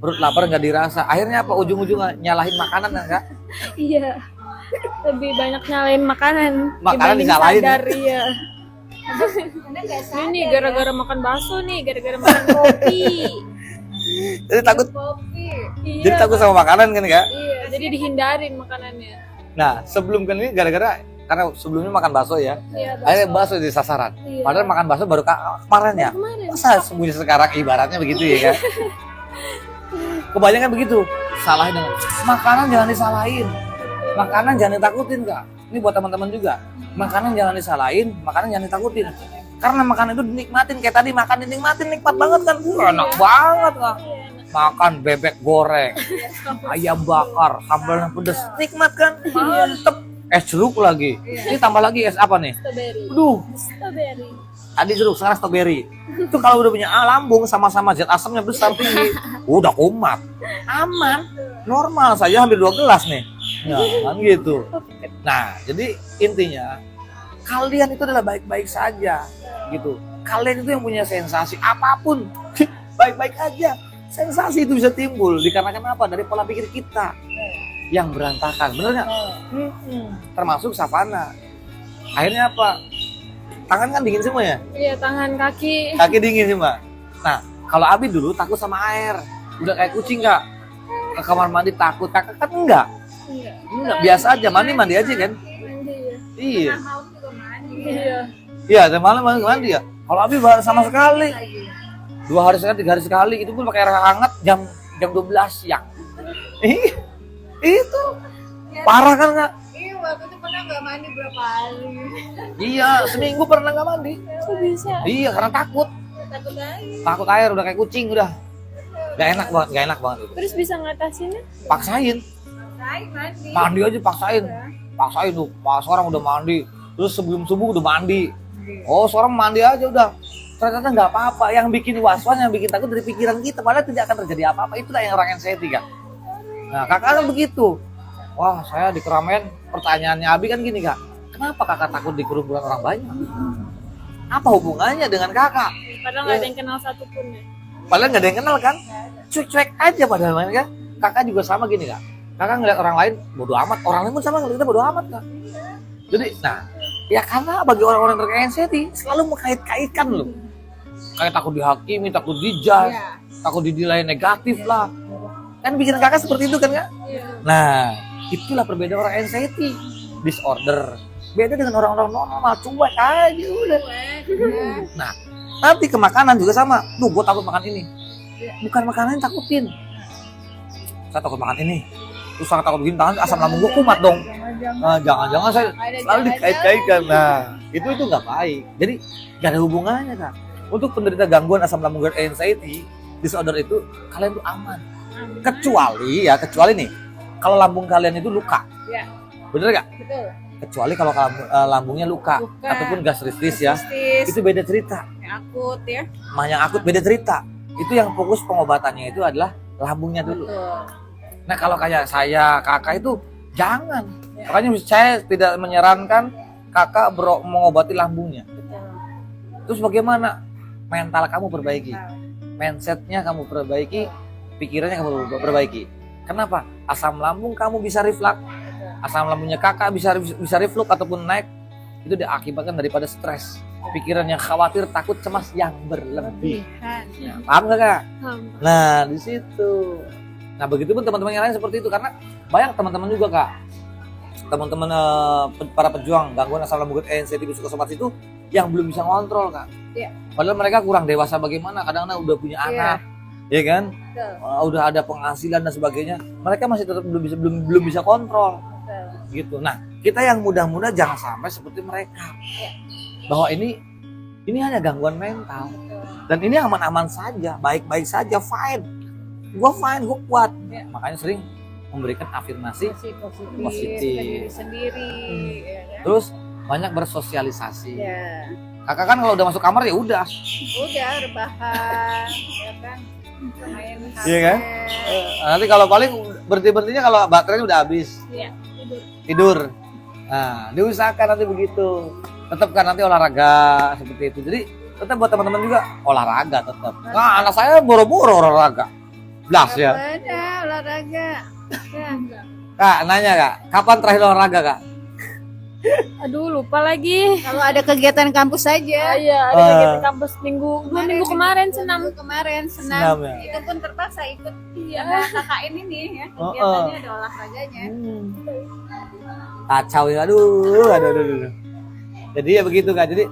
Perut lapar nggak dirasa. Akhirnya apa? Ujung-ujungnya nyalahin makanan kan Kak? Iya. Lebih banyak nyalain makanan. Makanan dibanding disalahin. sadar, iya. Karena nggak sadar. Ini gara-gara makan bakso nih, gara-gara makan kopi. Jadi takut. Kopi. Iya. Jadi takut sama makanan kan Kak? Iya, jadi dihindarin makanannya. Nah sebelum kan ini gara-gara karena sebelumnya makan bakso ya. Iya, Akhirnya bakso jadi sasaran. Iya. Padahal makan bakso baru kemarin ya. Kemarin. Masa sembunyi sekarang ibaratnya begitu ya kan? Kebanyakan begitu. Salahin dengan makanan jangan disalahin. Makanan jangan ditakutin Kak. Ini buat teman-teman juga. Makanan jangan disalahin, makanan jangan ditakutin. Karena makanan itu dinikmatin kayak tadi makan dinikmatin nikmat banget kan. Enak banget Kak. Makan bebek goreng, ayam bakar, sambalnya pedes, nikmat kan? Mantep. Es jeruk lagi. Ini tambah lagi es apa nih? Strawberry. Aduh, Strawberry. tadi jeruk sekarang strawberry. Itu kalau udah punya lambung sama-sama zat asamnya besar tinggi, udah kumat, aman, normal saja hampir 2 gelas nih. Nah, kan gitu. Nah, jadi intinya kalian itu adalah baik-baik saja, gitu. Kalian itu yang punya sensasi apapun, baik-baik aja. Sensasi itu bisa timbul dikarenakan apa? Dari pola pikir kita yang berantakan, bener nggak? Termasuk Savana. Akhirnya apa? Tangan kan dingin semua ya? Iya, tangan, kaki. Kaki dingin semua. Nah, kalau Abi dulu takut sama air. Udah kayak kucing Kak. Ke kamar mandi takut. Kakak kan enggak. Enggak, biasa aja. Mandi aja kan? Mandi ya. Iya. Mau juga mandi. Iya. Iya, dan malam mandi ya. Kalau Abi sama sekali. 2 hari sekali, 3 hari sekali. Itu pun pakai air hangat jam 12 siang. Itu. Parah kan Kak? Iya, waktu itu pernah nggak mandi berapa hari. Iya, seminggu pernah nggak mandi. Kok bisa? Iya, karena takut. Takut air. Takut air udah kayak kucing udah. Gak enak banget itu. Terus bisa ngatasinnya? Paksain. Maksain mandi. Mandi aja paksain. Paksain tuh. Pas orang udah mandi. Terus sebelum subuh udah mandi. Oh, seorang mandi aja udah. Ternyata nggak apa-apa. Yang bikin was-was, yang bikin takut dari pikiran kita. Padahal tidak akan terjadi apa-apa. Itulah yang orang anxiety kan. Nah, kakak kan begitu. Wah, saya di keramaian. Pertanyaannya Abi kan gini Kak. Kenapa kakak takut di kerumunan orang banyak? Apa hubungannya dengan kakak? Padahal nggak ada yang kenal satupun ya. Padahal nggak ada yang kenal kan? Cuek-cuek aja padahal kan. Kakak juga sama gini Kak. Kakak ngeliat orang lain bodo amat. Orang lain pun sama ngeliat kita bodo amat Kak. Jadi, nah, ya karena bagi orang-orang terkait anxiety selalu mengkait-kaitkan loh. Kayak takut dihakimi, takut dijudge, takut dinilai negatif lah. Kan bikin kakak seperti itu kan Kak? Nah, itulah perbedaan orang anxiety disorder. Beda dengan orang-orang normal, cuek aja udah. Nah, nanti ke makanan juga sama. Duh, gue takut makan ini. Bukan makanan yang takutin. Saya takut makan ini. Terus saya takut begini, tangan asam lambung gue kumat dong. Nah, jangan-jangan saya selalu dikait-kaitkan. Nah, itu nggak baik. Jadi nggak ada hubungannya Kak. Untuk penderita gangguan asam lambung dan anxiety disorder itu kalian tuh aman. Kecuali nih, kalau lambung kalian itu luka. Ya. Bener gak? Betul. Kecuali kalau lambungnya luka ataupun gastritis ya. Itu beda cerita. Yang akut ya. Yang akut beda cerita. Itu yang fokus pengobatannya itu adalah lambungnya dulu. Betul. Nah, kalau kayak saya, kakak itu jangan. Makanya saya tidak menyarankan kakak mengobati lambungnya. Betul. Terus bagaimana? Mental kamu perbaiki. Mindsetnya kamu perbaiki, pikirannya kamu perbaiki. Kenapa? Asam lambung kamu bisa reflux. Asam lambungnya kakak bisa reflux ataupun naik. Itu diakibatkan daripada stres. Pikiran yang khawatir, takut, cemas yang berlebih. Nah, paham gak Kak? Nah, di situ. Nah, begitu pun teman-teman yang lain seperti itu. Karena banyak teman-teman juga Kak. Teman-teman para pejuang gangguan asam lambung anxiety psikosomatis itu yang belum bisa ngontrol Kak. Iya. Padahal mereka kurang dewasa bagaimana, kadang-kadang udah punya anak, ya kan? Udah ada penghasilan dan sebagainya. Mereka masih tetap belum bisa kontrol. Gitu. Nah, kita yang muda-muda jangan sampai seperti mereka. Bahwa ini hanya gangguan mental. Dan ini aman-aman saja, baik-baik saja, fine. Gue fine, gue kuat. Makanya sering memberikan afirmasi positif. Diri sendiri. Ya, kan? Terus banyak bersosialisasi. Ya. Kakak kan kalau udah masuk kamar ya udah. Udah rebahan, ya kan. Main HP. Iya kan? Nanti kalau paling berhenti-berhentinya kalau baterainya udah habis. Iya. Tidur. Nah, diusahakan nanti begitu. tetap kan nanti olahraga seperti itu. Jadi tetap buat teman-teman juga olahraga tetap. Nah, anak saya boro-boro olahraga. Blas ya. Ada olahraga. Ya. Kak, nanya Kak, kapan terakhir olahraga Kak? Aduh, lupa lagi. Kalau ada kegiatan kampus saja. Iya, ada kegiatan kampus dua minggu kemarin senam. Kemarin Senam, senam. ya? Itu pun terpaksa ikut. Iya. Ada KKN ini ya. Kegiatannya ada olahraganya. Kacau ya, aduh. Jadi ya begitu Kak. Jadi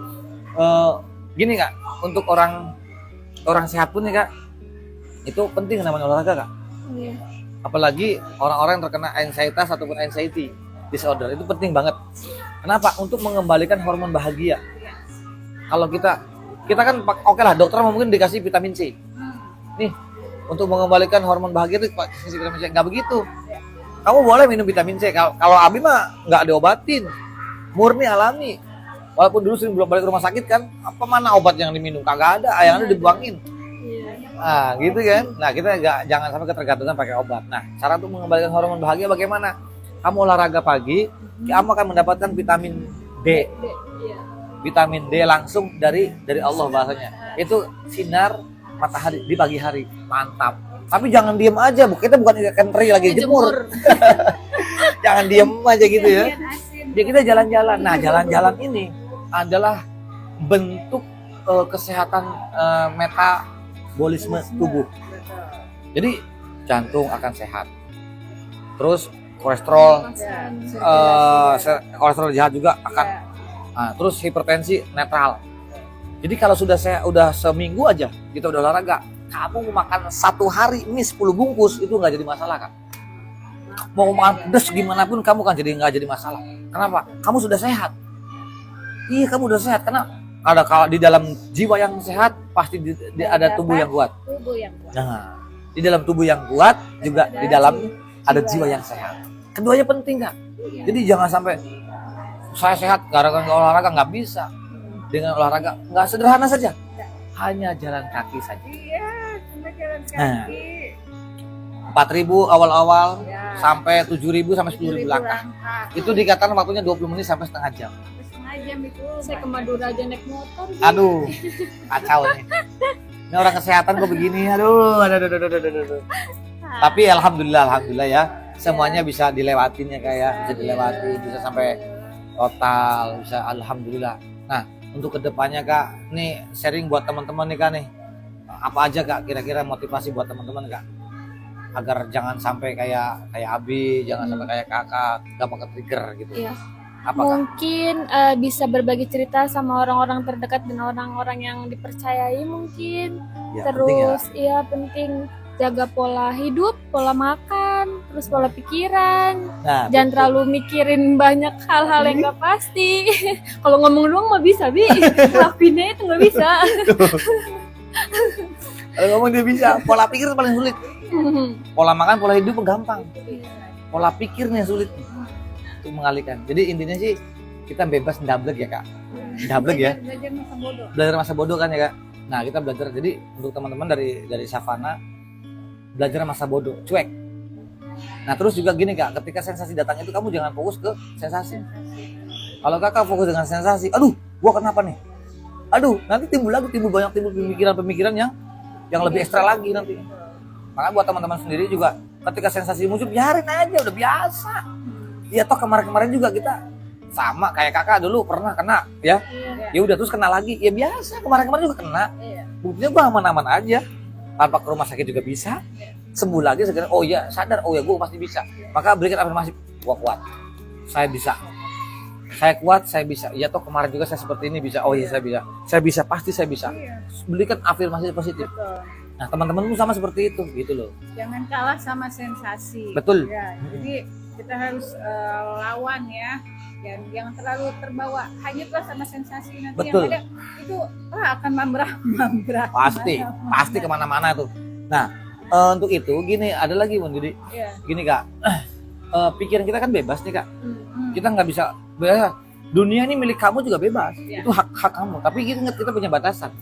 gini Kak, untuk orang sehat pun nih Kak, itu penting namanya olahraga Kak. Iya. Apalagi orang-orang yang terkena anxietas ataupun anxiety disorder, itu penting banget. Kenapa? Untuk mengembalikan hormon bahagia. Kalau kita kan oke lah, dokter mungkin dikasih vitamin C. Nih, untuk mengembalikan hormon bahagia itu kasih vitamin C. Nggak begitu. Kamu boleh minum vitamin C. Kalau Abi mah nggak diobatin, murni alami. Walaupun dulu sering bolak balik rumah sakit kan, apa mana obat yang diminum? Kagak ada, yang ada dibuangin. Nah, gitu kan. Nah, kita jangan sampai ketergantungan pakai obat. Nah, cara untuk mengembalikan hormon bahagia bagaimana? Kamu olahraga pagi, kamu akan mendapatkan vitamin D. Vitamin D langsung dari Allah bahasanya. Itu sinar matahari di pagi hari. Mantap. Tapi jangan diem aja, kita bukan ikan teri lagi jemur. Jangan diem aja gitu ya. Ya kita jalan-jalan. Nah, jalan-jalan ini adalah bentuk kesehatan metabolisme tubuh. Jadi jantung akan sehat. Terus kolesterol jahat juga akan. Nah, terus hipertensi netral. Jadi kalau udah seminggu aja kita udah olahraga, kamu mau makan satu hari ini 10 bungkus itu nggak jadi masalah kan? Mau makan pedas gimana pun kamu kan nggak jadi masalah. Kenapa? Kamu sudah sehat. Iya, kamu udah sehat karena kalau di dalam jiwa yang sehat pasti ada tubuh yang kuat. Nah, di dalam tubuh yang kuat juga di dalam ada jiwa yang sehat. Keduanya penting Kak. Jadi jangan sampai saya sehat gara-gara olahraga, nggak bisa. Dengan olahraga nggak sederhana saja, hanya jalan kaki saja. Iya, cuma jalan kaki. 4.000 awal-awal Ya. sampai 7.000 sampai 10.000 langkah. Itu dikatakan waktunya 20 menit sampai setengah jam. Setengah jam itu. Saya ke Madura aja naik motor. Aduh, kacau nih. Ini orang kesehatan kok begini, aduh. Tapi alhamdulillah ya, semuanya bisa dilewatin ya kayak bisa dilewati, bisa sampai total, bisa alhamdulillah. Nah, untuk kedepannya Kak, nih sharing buat teman-teman nih Kak nih, apa aja Kak kira-kira motivasi buat teman-teman Kak, agar jangan sampai kayak Abi, jangan sampai kayak Kakak gampang ke-trigger gitu. Iya. Apa Kak? Mungkin bisa berbagi cerita sama orang-orang terdekat dan orang-orang yang dipercayai mungkin. Ya, Terus penting ya. iya penting jaga pola hidup, pola makan, terus pola pikiran. Nah, Jangan terlalu mikirin banyak hal-hal yang gak pasti. Kalau ngomong doang mah bisa, Bi. Lakuinnya itu gak bisa. kalau ngomong dia bisa, pola pikir paling sulit. Pola makan, pola hidup gampang. Pola pikirnya sulit untuk mengalihkan. Jadi intinya sih kita bebas ndablek ya Kak. Ndablek ya. Belajar masa bodoh. Belajar masa bodoh kan ya Kak. Nah, kita belajar. Jadi untuk teman-teman dari Savana, belajar masa bodoh, cuek. Nah, terus juga gini Kak, ketika sensasi datang itu kamu jangan fokus ke sensasi. Kalau Kakak fokus dengan sensasi, aduh, gua kenapa nih? Aduh, nanti timbul banyak pemikiran-pemikiran yang lebih ekstra lagi nanti. Maka buat teman-teman sendiri juga, ketika sensasi muncul, biarin aja, udah biasa. Ya toh kemarin-kemarin juga kita sama kayak Kakak dulu pernah kena ya. Ya udah terus kena lagi, ya biasa. Kemarin-kemarin juga kena. Buktinya gua aman-aman aja. Tanpa ke rumah sakit juga bisa. Sembuh lagi segera, oh ya sadar, oh ya gue pasti bisa. Maka berikan afirmasi, gue kuat, saya bisa, saya kuat, saya bisa. Ya toh kemarin juga saya seperti ini bisa, oh ya saya bisa, pasti saya bisa. Berikan afirmasi positif. Nah teman-temanmu sama seperti itu, gitu loh. Jangan kalah sama sensasi. Betul. Ya, jadi kita harus lawan ya. Dan jangan terlalu terbawa hanyutlah sama sensasi nanti. Betul. Yang ada itu akan mambrah. Pasti kemana-mana tuh. Nah untuk itu gini ada lagi Bun, jadi gini Kak, pikiran kita kan bebas nih Kak. Kita nggak bisa bebas. Dunia ini milik kamu juga bebas. Itu hak kamu. Tapi ingat kita punya batasan.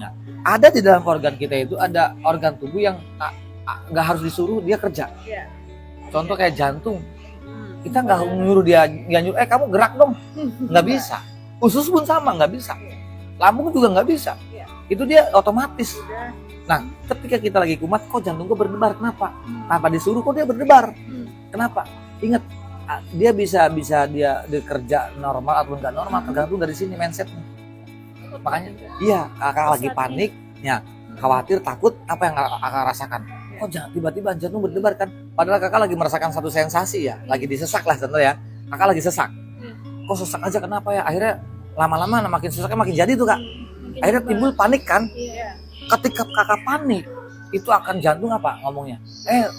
Nah ada di dalam organ kita itu ada organ tubuh yang nggak harus disuruh dia kerja. Contoh kayak jantung. Kita nggak nyuruh dia nyuruh, kamu gerak dong, nggak bisa. Usus pun sama, nggak bisa. Lambung juga nggak bisa. Itu dia otomatis. Nah, ketika kita lagi kumat, kok jantung gue berdebar, kenapa? Tanpa disuruh kok dia berdebar. Kenapa? Ingat, dia bisa dia kerja normal atau nggak normal, tergantung dari sini mindsetnya. Makanya, iya, kakak lagi panik, ya, khawatir, takut, apa yang kakak rasakan? Kok jangan tiba-tiba jantung berdebar kan? Padahal kakak lagi merasakan satu sensasi ya, lagi disesak lah contoh ya. Kakak lagi sesak. Kok sesak aja kenapa ya? Akhirnya lama-lama makin sesaknya makin jadi tuh kak. Akhirnya timbul panik kan? Ketika kakak panik, itu akan jantung apa ngomongnya?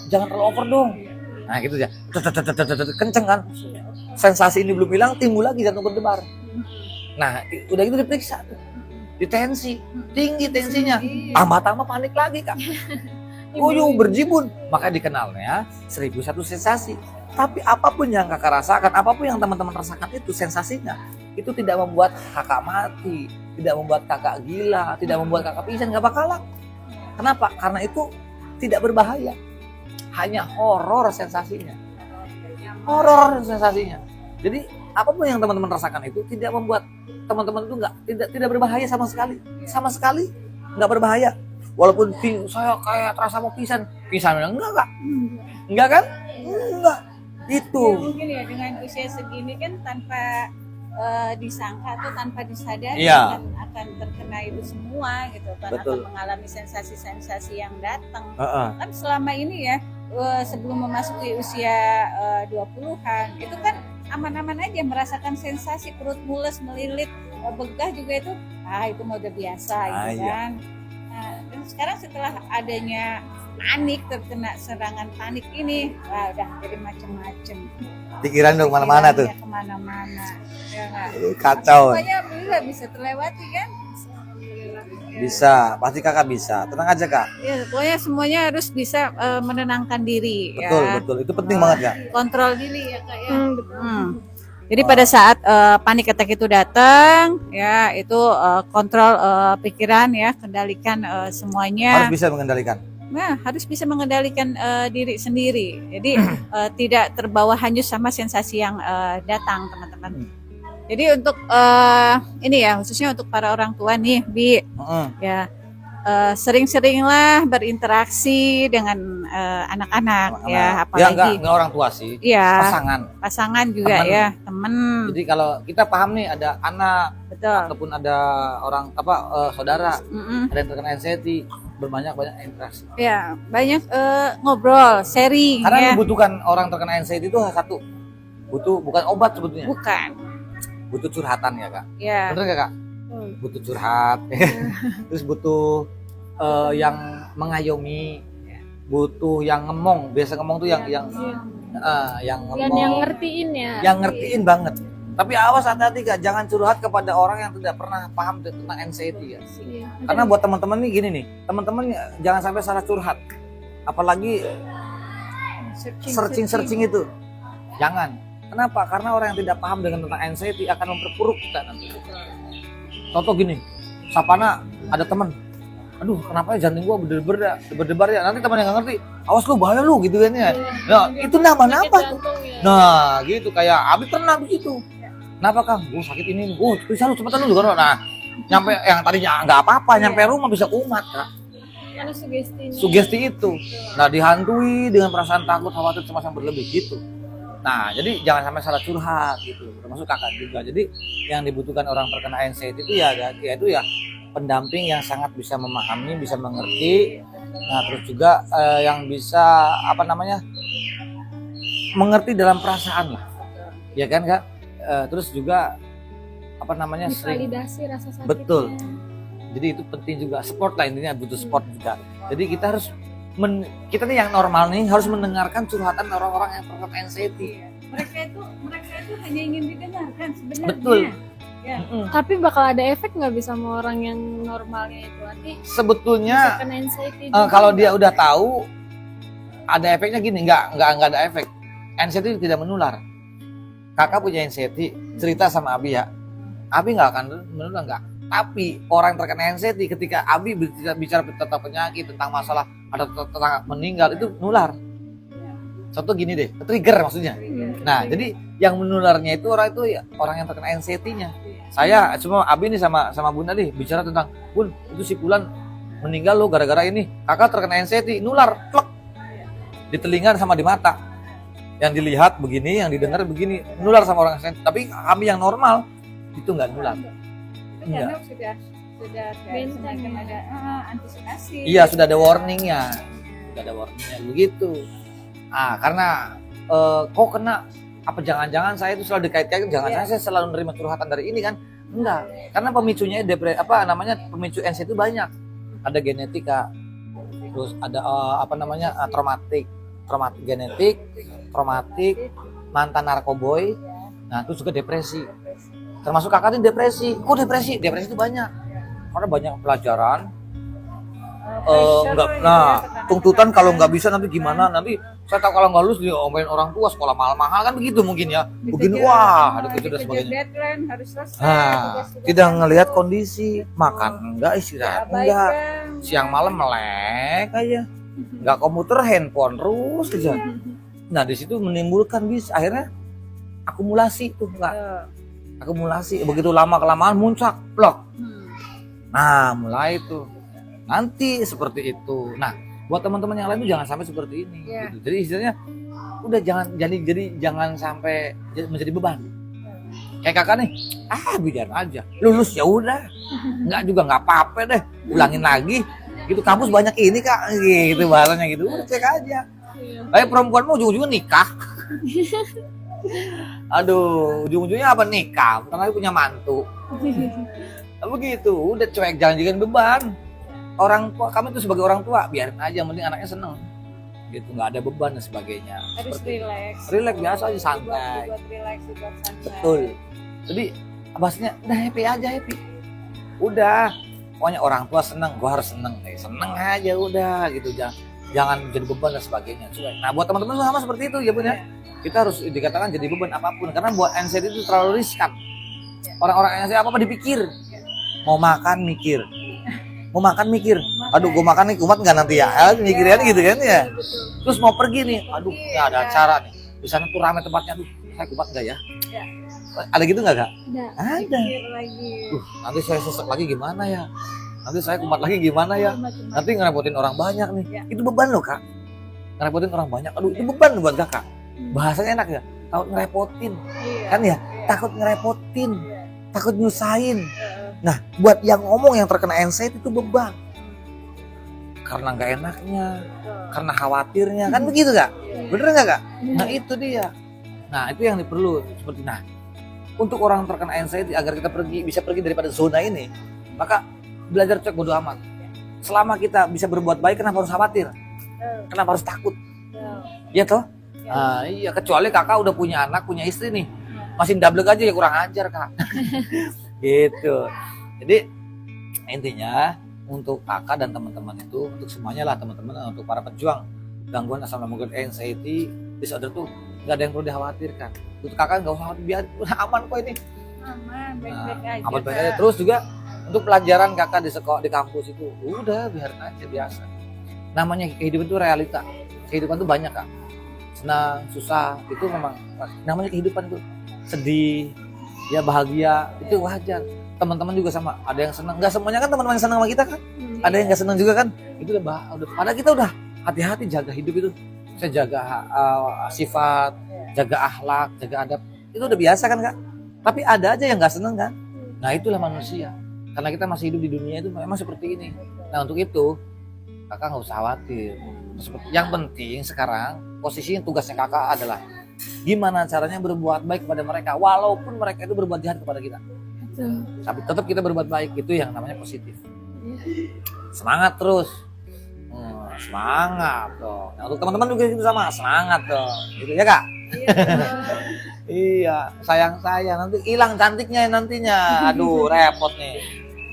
Jangan terlalu over dong. Nah gitu ya, kenceng kan? Sensasi ini belum hilang, timbul lagi jantung berdebar. Nah udah gitu diperiksa tuh, ditensi, tinggi tensinya, tambah-tambah panik lagi kak. Berjibun, maka dikenalnya 1001 sensasi. Tapi apapun yang kakak rasakan, apapun yang teman-teman rasakan itu sensasinya, itu tidak membuat kakak mati, tidak membuat kakak gila, tidak membuat kakak pingsan, gak bakalan. Kenapa? Karena itu tidak berbahaya, hanya horor sensasinya. Horor sensasinya. Jadi apapun yang teman-teman rasakan itu tidak membuat teman-teman itu tidak berbahaya sama sekali nggak berbahaya. Walaupun saya kayak terasa mau pingsan enggak kan? Enggak. Itu. Ya, mungkin ya dengan usia segini kan tanpa disangka atau tanpa disadari akan terkena itu semua gitu kan. Betul. Akan mengalami sensasi-sensasi yang datang. Kan selama ini ya sebelum memasuki usia 20-an itu kan aman-aman aja merasakan sensasi perut mules, melilit, begah juga itu mah udah biasa gitu kan. Nah, dan sekarang setelah adanya panik, terkena serangan panik ini, udah jadi macam-macam. Pikiran dong kemana-mana tuh. Kemana-mana. Ya nggak? Kacau. Semuanya bisa terlewati kan? Bisa, pasti kakak bisa. Tenang aja kak. Ya, pokoknya semuanya harus bisa menenangkan diri. Betul. Itu penting banget kak. Kontrol diri ya kak ya. Jadi pada saat panic attack itu datang, ya itu kontrol pikiran ya, kendalikan semuanya. Harus bisa mengendalikan. Nah, harus bisa mengendalikan diri sendiri. Jadi tidak terbawa hanyut sama sensasi yang datang, teman-teman. Jadi untuk ini ya, khususnya untuk para orang tua nih, Bi, ya sering-seringlah berinteraksi dengan anak-anak ya, apalagi enggak orang tua sih, ya, pasangan juga temen. ya, temen. Jadi kalau kita paham nih ada anak, betul, ataupun ada orang saudara, ada yang terkena anxiety, banyak interaksi. Ya, banyak ngobrol, sharing. Karena ya. membutuhkan orang terkena anxiety itu satu, bukan obat sebetulnya. Bukan. Butuh curhatan ya kak. Ya. Bener gak kak? Butuh curhat, terus butuh yang mengayomi, butuh yang ngomong. Biasa ngomong tuh yang ngomong, yang ngertiin ya. Yang ngertiin banget. Tapi awas hati-hati kak, jangan curhat kepada orang yang tidak pernah paham tentang anxiety ya. Karena buat teman-teman nih gini nih, teman-teman jangan sampai salah curhat, apalagi searching itu, jangan. Kenapa? Karena orang yang tidak paham dengan tentang anxiety akan memperburuk kita nanti. Contoh gini, Sapana ada teman, aduh kenapa ya jantung gua berdebar ya, nanti teman yang nggak ngerti, awas lu bahaya lu gitu kan ya. Nah itu nama-nama tuh. Nah gitu, kayak Abi pernah begitu. Kenapa Kang? Gua sakit ini, bisa lu cepetan lu juga. Nah nyampe yang tadinya nggak apa-apa, nyampe rumah bisa kumat Kak. Karena Sugesti itu. Nah dihantui dengan perasaan takut, khawatir, cemas yang berlebih gitu. Nah, jadi jangan sampai salah curhat gitu, termasuk kakak juga. Jadi yang dibutuhkan orang terkena anxiety itu itu pendamping yang sangat bisa memahami, bisa mengerti. Nah, terus juga yang bisa mengerti dalam perasaan lah, ya kan kak? Terus juga validasi rasa sakitnya. Betul. Jadi itu penting juga, support lah intinya, butuh support juga. Jadi kita harus kita nih yang normal nih harus mendengarkan curhatan orang-orang yang terkena anxiety. Mereka itu hanya ingin didengarkan sebenarnya. Betul. Ya. Tapi bakal ada efek nggak bisa sama orang yang normalnya itu nanti? Sebetulnya kena anxiety kalau dia udah tahu ada efeknya gini, nggak ada efek. Anxiety tidak menular. Kakak punya anxiety, cerita sama Abi ya. Abi nggak akan menular nggak. Tapi orang terkena anxiety ketika Abi bicara tentang penyakit, tentang masalah ada tentang meninggal itu nular. Contoh gini deh, trigger maksudnya. Nah, jadi yang menularnya itu orang yang terkena anxiety-nya. Saya cuma Abi nih sama Bunda nih bicara tentang, Bun, itu si Fulan meninggal loh gara-gara ini. Kakak terkena anxiety, nular, plek. Di telinga sama di mata. Yang dilihat begini, yang didengar begini, nular sama orang anxiety. Tapi kami yang normal itu nggak nular. Karena sudah kayak semacam ada antisipasi. Iya, sudah ada warningnya. Begitu. Karena kok kena, apa jangan-jangan saya itu selalu dikait-kaitkan, jangan-jangan saya selalu menerima curhatan dari ini kan? Enggak. Karena pemicunya pemicu anxiety itu banyak. Ada genetika, terus ada traumatik genetik, traumatik, mantan narkoboy, nah terus juga depresi. Termasuk kakak ini depresi. Kok depresi? Depresi itu banyak. Karena banyak pelajaran. Tuntutan kalau nggak bisa nanti gimana? Nanti saya tahu kalau nggak lulus diomelin orang tua, sekolah mahal-mahal kan begitu mungkin ya. Begini, wah, ada kejar dan sebagainya. Deadline harus selesai. Tidak ngelihat kondisi, makan enggak, istirahat enggak, siang malam melek aja, nggak komputer, handphone terus aja. Nah di situ menimbulkan akhirnya akumulasi tuh Kak. Akumulasi begitu lama kelamaan muncak, blok. Nah mulai tuh. Nanti seperti itu. Nah, buat teman-teman yang lain tuh jangan sampai seperti ini. Gitu. Jadi istilahnya udah jangan sampai menjadi beban. Kayak kakak nih, biar aja. Lulus ya udah. Enggak juga nggak apa-apa deh. Ulangin lagi. Gitu kampus banyak ini Kak, gitu bahasanya gitu. Udah cek aja. Kayak perempuan mau ujung-ujungnya nikah. Aduh, ujung-ujungnya apa nikah? Karena punya mantu. Begitu, udah cuek, jangan jadikan beban. Orang tua, kami itu sebagai orang tua biarin aja, yang penting anaknya seneng gitu, nggak ada beban dan sebagainya. Harus relax biasa aja, santai. Buat santai. Betul. Jadi bahasanya udah happy aja, udah pokoknya orang tua seneng, gua harus seneng aja udah gitu, jangan jadi beban dan sebagainya. Nah buat teman-teman sama seperti itu ya Bun ya, kita harus dikatakan jadi beban apapun, karena buat anxiety itu terlalu riskan. Orang-orang anxiety apa dipikir, mau makan mikir, aduh gue makan nih kumat nggak nanti ya, mikirnya gitu kan ya. Terus mau pergi nih, aduh nggak ada acara nih, di sana tuh ramai tempatnya, aduh saya kumat nggak ya? Ada gitu nggak Kak? Ada. Nanti saya sesek lagi gimana ya? Nanti saya kumat lagi gimana ya? Nanti ngerepotin orang banyak nih, itu beban loh Kak. Ngerepotin orang banyak, aduh itu beban buat Kakak. Bahasanya enak ya, takut ngerepotin, kan ya? Takut ngerepotin, takut nyusahin. Nah, buat yang ngomong yang terkena anxiety itu beban. Karena nggak enaknya, karena khawatirnya, kan begitu Kak? Bener nggak Kak? Nah itu dia. Nah itu yang diperlu seperti. Nah, untuk orang terkena anxiety agar kita bisa pergi daripada zona ini, maka belajar cek bodo amat. Selama kita bisa berbuat baik, kenapa harus khawatir? Kenapa harus takut? Iya toh? Iya, kecuali Kakak udah punya anak, punya istri nih, masih double aja ya kurang ajar Kak. Gitu. Jadi intinya untuk Kakak dan teman-teman itu, untuk semuanya lah teman-teman, untuk para pejuang gangguan asam lambung anxiety disorder tuh nggak ada yang perlu dikhawatirkan. Untuk Kakak nggak usah khawatir, biar udah aman kok ini. Aman, baik-baik aja. Aman baik aja. Terus juga untuk pelajaran Kakak di sekolah, di kampus itu udah biarin aja biasa. Namanya kehidupan itu realita. Kehidupan itu banyak Kak. Senang, susah, itu memang namanya kehidupan tuh. Sedih, ya bahagia, itu wajar. Teman-teman juga sama, ada yang senang, nggak semuanya kan teman-teman yang senang sama kita kan, ada yang nggak senang juga kan, itu udah padahal kita udah hati-hati jaga hidup itu, saya jaga sifat, jaga akhlak, jaga adab, itu udah biasa kan Kak. Tapi ada aja yang nggak senang kan, nah itulah manusia, karena kita masih hidup di dunia itu memang seperti ini. Nah untuk itu Kakak nggak usah khawatir. Yang penting sekarang posisinya, tugasnya Kakak adalah gimana caranya berbuat baik kepada mereka, walaupun mereka itu berbuat jahat kepada kita. Tapi tetap kita berbuat baik, itu yang namanya positif. Semangat terus, semangat dong. Nah, untuk teman-teman juga itu sama, semangat dong, gitu ya Kak. Iya, sayang nanti hilang cantiknya nantinya. Aduh, repot nih.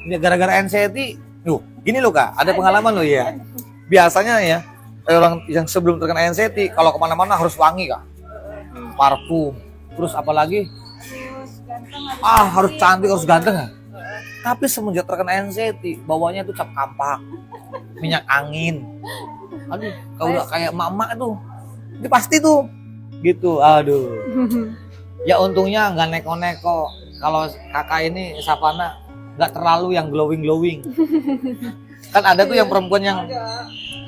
Ini gara-gara anxiety. Gini loh Kak, ada pengalaman loh ya. Biasanya ya orang yang sebelum terkena anxiety kalau kemana-mana harus wangi Kak, parfum, terus apalagi harus cantik, harus ganteng ya. Tapi semenjak terkena anxiety, bawanya itu cap kampak, minyak angin. Aduh, kalau udah kayak mama tuh, ini pasti tuh, gitu. Aduh. Ya untungnya nggak neko-neko, kalau kakak ini Sapana nggak terlalu yang glowing. Kan ada tuh yang perempuan yang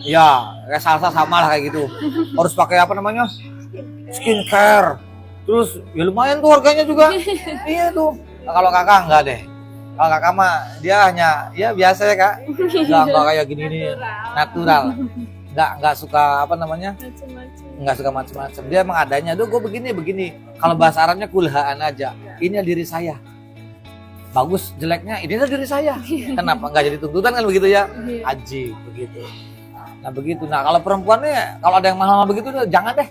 ya kayak salsa sama lah kayak gitu. Harus pakai apa namanya? Skincare. Terus ya lumayan tuh harganya juga. Iya tuh. Nah, kalau kakak enggak deh. Kalau kakak mah dia hanya ya biasa ya kak. Enggak kayak gini nih. Natural. Enggak suka apa namanya? Macem-macem. Enggak suka macam-macam. Dia emang adanya. Duh gue begini. Kalau bahasa Arabnya kulhaan aja. Ini diri saya. Bagus jeleknya ini diri saya. Kenapa enggak jadi tuntutan kan begitu ya? Aji begitu. Nah begitu. Nah kalau perempuannya kalau ada yang mahal begitu jangan deh.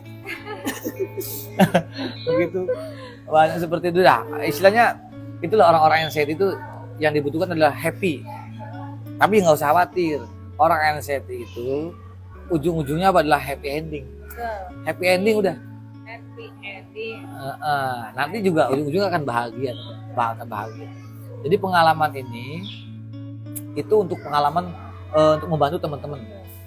Begitu. Banyak seperti itu dah. Istilahnya itulah orang-orang anxiety itu yang dibutuhkan adalah happy. Tapi nggak usah khawatir. Orang anxiety itu ujung-ujungnya adalah happy ending. Happy ending udah. Happy ending. Nanti juga ujung-ujungnya akan bahagia. Bahagia. Jadi pengalaman ini itu untuk pengalaman untuk membantu teman-teman.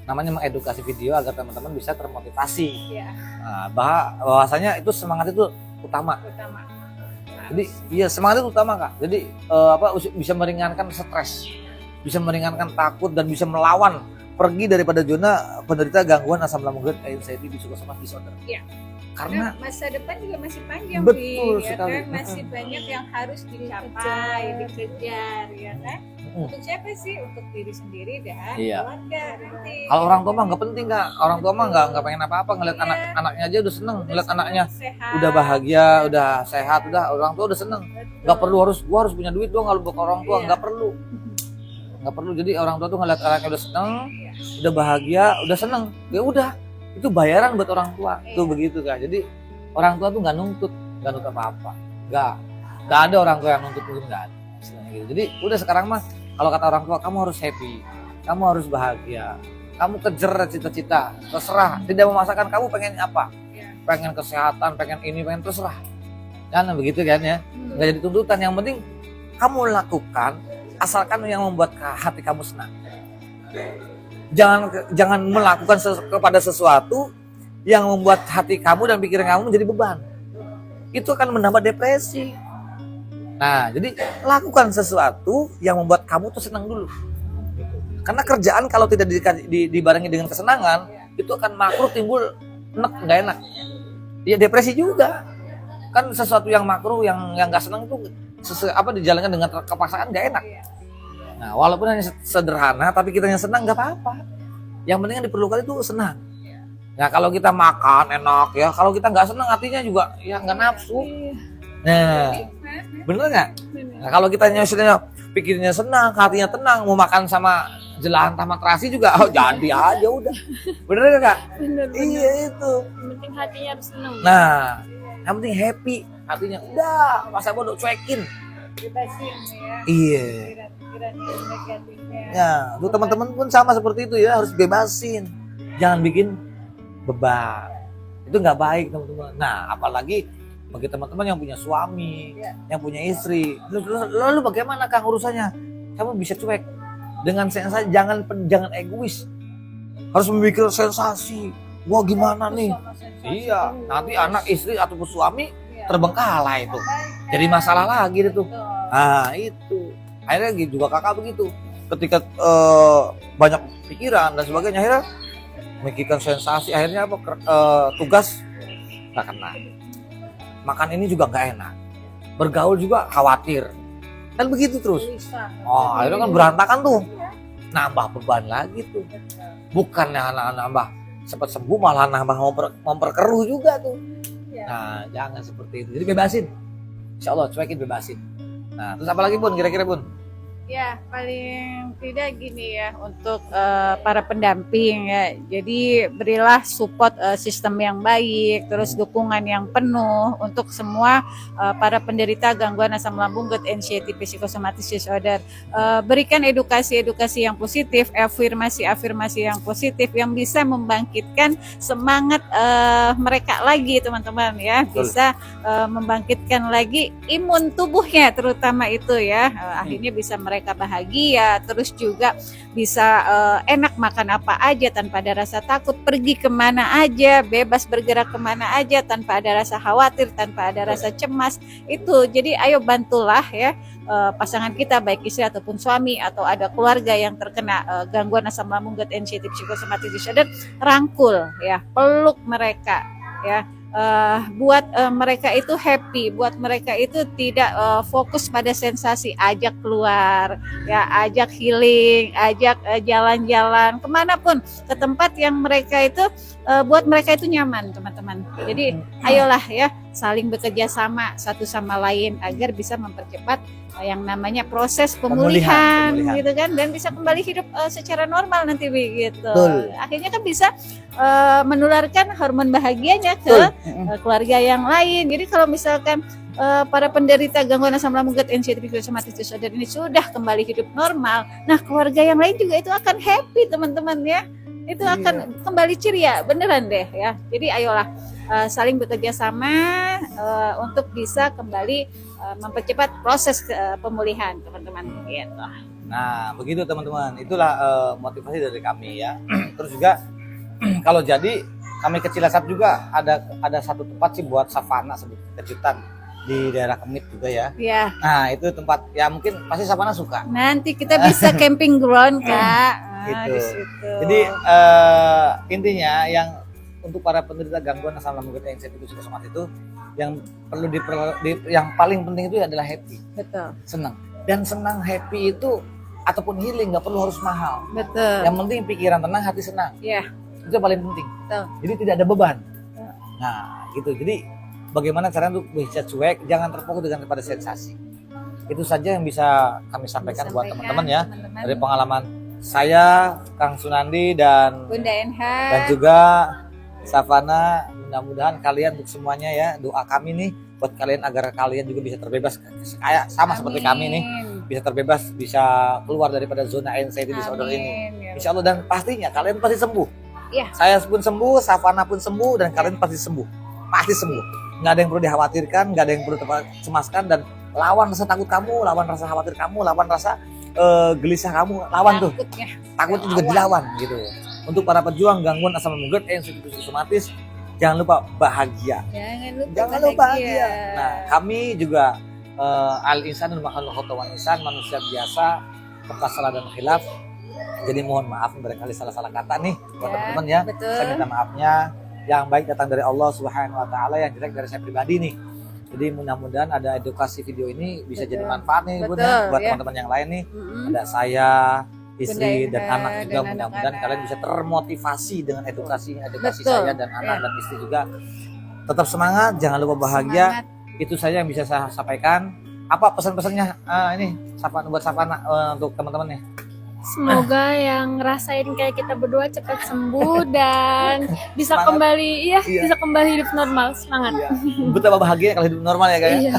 Namanya mengedukasi video agar teman-teman bisa termotivasi. Ya. Nah, bahwasanya itu semangat itu utama. Jadi iya semangat itu utama kak. Jadi bisa meringankan stres, bisa meringankan takut dan bisa melawan pergi daripada zona penderita gangguan asam lambung GERD, anxiety, psychosomatic disorder. Iya. Karena masa depan juga masih panjang, betul ya sekali. kan? Masih banyak yang harus dicapai, dikejar, ya kan? Untuk siapa sih? Untuk diri sendiri dan keluarga nanti. Kalau orang tua mah nggak penting kak. Orang tua mah nggak pengen apa-apa ngeliat anak-anaknya aja udah seneng. Ngeliat anaknya sehat, udah bahagia, udah sehat, udah orang tua udah seneng. Nggak perlu gua harus punya duit doang kalau buat orang tua nggak perlu. Nggak perlu. Jadi orang tua tuh ngeliat anaknya udah seneng, udah bahagia, udah seneng. Ya udah. Itu bayaran buat orang tua. Tuh begitu kak. Jadi orang tua tuh nggak nuntut apa-apa. Nggak ada orang tua yang nuntut nggak ada. Gitu. Jadi udah sekarang mah kalau kata orang tua kamu harus happy, kamu harus bahagia, kamu kejar cita-cita, terserah. Tidak memaksakan kamu pengen apa, pengen kesehatan, pengen ini, pengen terserah. Jangan begitu kan ya. Nggak jadi tuntutan. Yang penting kamu lakukan asalkan yang membuat hati kamu senang. Jangan melakukan kepada sesuatu yang membuat hati kamu dan pikiran kamu menjadi beban. Itu akan menambah depresi. Nah, jadi lakukan sesuatu yang membuat kamu tuh senang dulu. Karena kerjaan kalau tidak dibarengi dengan kesenangan, itu akan makruh timbul nggak enak. Ya depresi juga. Kan sesuatu yang makruh yang nggak senang itu dijalankan dengan kepaksaan nggak enak. Nah, walaupun hanya sederhana, tapi kita yang senang nggak apa-apa. Yang penting yang diperlukan itu senang. Nah, kalau kita makan enak ya, kalau kita nggak senang hatinya juga ya nggak nafsu. Nah, bener nggak? Nah, kalau kita nyusunnya pikirnya senang, hatinya tenang, mau makan sama jelantah matrasi juga, jadi aja udah. Bener nggak kak? Bener. Iya itu. Yang penting hatinya harus senang. Nah, yang penting happy, hatinya udah masa bodoh cuekin. bebasin ya. Iya. Pikiran-pikiran yang negatifnya. Ya, tuh teman-teman pun sama seperti itu ya, harus bebasin. Jangan bikin beban. Itu nggak baik teman-teman. Nah, apalagi bagi teman-teman yang punya suami, yang punya istri. Lalu bagaimana Kang urusannya? Kamu bisa cuek dengan sensasi, jangan egois. Harus memikir sensasi. Wah gimana nih? Iya, nanti anak istri ataupun suami terbengkalai itu. Jadi masalah lagi itu. Nah itu. Akhirnya juga kakak begitu. Ketika banyak pikiran dan sebagainya, akhirnya memikirkan sensasi. Akhirnya apa? Tugas nggak kena. Makan ini juga nggak enak. Bergaul juga khawatir. Kan begitu terus. Oh, akhirnya kan berantakan tuh. Nambah beban lagi tuh. Bukannya nambah cepat sembuh, malah nambah memperkeruh juga tuh. Nah, jangan seperti itu. Jadi bebasin. Insya Allah cuekin, bebasin. Nah, terus apa lagi Bun? Kira-kira Bun? Ya, paling tidak gini ya untuk para pendamping ya. Jadi berilah support sistem yang baik, terus dukungan yang penuh untuk semua para penderita gangguan asam lambung, GERD, anxiety, psychosomatic disorder. Berikan edukasi yang positif, afirmasi yang positif yang bisa membangkitkan semangat mereka lagi teman-teman ya. Bisa membangkitkan lagi imun tubuhnya terutama itu ya. Akhirnya bisa mereka mereka bahagia, terus juga bisa enak makan apa aja tanpa ada rasa takut, pergi kemana aja, bebas bergerak kemana aja tanpa ada rasa khawatir, tanpa ada rasa cemas. Itu jadi ayo bantulah ya pasangan kita, baik istri ataupun suami, atau ada keluarga yang terkena gangguan asam lambung, gut anxiety, psychosomatic disorder, rangkul ya, peluk mereka ya. Buat mereka itu happy, buat mereka itu tidak fokus pada sensasi, ajak keluar ya, ajak healing, ajak jalan-jalan kemanapun, ke tempat yang mereka itu buat mereka itu nyaman, teman-teman. Jadi ayolah ya, saling bekerja sama satu sama lain agar bisa mempercepat yang namanya proses pemulihan gitu kan, dan bisa kembali hidup secara normal nanti begitu. Betul. Akhirnya kan bisa menularkan hormon bahagianya ke keluarga yang lain. Jadi kalau misalkan para penderita gangguan asam lambung, gut anxiety, psychosomatic disorder ini sudah kembali hidup normal, nah keluarga yang lain juga itu akan happy, teman-teman ya. Itu akan kembali ceria, beneran deh ya. Jadi ayolah saling bekerja sama untuk bisa kembali mempercepat proses pemulihan, teman-teman gitu. Nah, begitu teman-teman. Itulah motivasi dari kami ya. Terus juga kalau jadi kami ke Cilacap juga ada satu tempat sih buat savana sebut kejutan di daerah Kemit juga ya. Iya. Nah, itu tempat ya mungkin pasti savana suka. Nanti kita bisa camping ground, Kak. Gitu. Di situ. Jadi intinya yang untuk para penderita gangguan asam lambung, gut anxiety, psychosomatic itu yang perlu yang paling penting itu adalah happy. Betul. Senang. Dan senang happy itu ataupun healing nggak perlu harus mahal. Betul. Yang penting pikiran tenang, hati senang. Iya. Itu yang paling penting. Betul. Jadi tidak ada beban. Betul. Nah, gitu. Jadi bagaimana caranya untuk bisa cuek, jangan terfokus dengan pada sensasi. Itu saja yang bisa kami sampaikan buat teman-teman ya, teman-teman. dari pengalaman saya, Kang Sunandi dan Bunda Enha. dan juga Savana. Mudah-mudahan kalian untuk semuanya ya, doa kami nih buat kalian agar kalian juga bisa terbebas kayak sama seperti kami nih, bisa terbebas, bisa keluar daripada zona anxiety disorder ini. Ya. Insya Allah, dan pastinya kalian pasti sembuh. Iya. Saya pun sembuh, Savana pun sembuh, dan kalian pasti sembuh. Pasti sembuh. Nggak ada yang perlu dikhawatirkan, nggak ada yang perlu cemaskan, dan lawan rasa takut kamu, lawan rasa khawatir kamu, lawan rasa gelisah kamu, lawan tuh. Takutnya juga dilawan gitu. Untuk para pejuang gangguan asam lambung, gut anxiety, psychosomatic, jangan lupa bahagia. Jangan lupa bahagia. Nah, kami juga al-insan makhluk khotawan insan, manusia biasa, bekas salah dan khilaf. Jadi mohon maaf barangkali salah-salah kata nih buat teman-teman ya. Betul. Saya minta maafnya. Yang baik datang dari Allah Subhanahu wa taala, yang jelek dari saya pribadi nih. Jadi mudah-mudahan ada edukasi video ini bisa jadi manfaat nih Bun ya, buat teman-teman yang lain nih. Ada saya, istri dan anak juga, mudah-mudahan kalian bisa termotivasi dengan edukasi saya dan anak dan istri juga. Tetap semangat, jangan lupa bahagia. Itu saja yang bisa saya sampaikan. Apa pesan-pesannya ini buat Savana untuk teman-teman nih? Semoga yang ngerasain kayak kita berdua cepat sembuh dan bisa Semangat. kembali bisa kembali hidup normal. Semangat. Iya. Betapa bahagia kalau hidup normal ya Kak ya. Iya.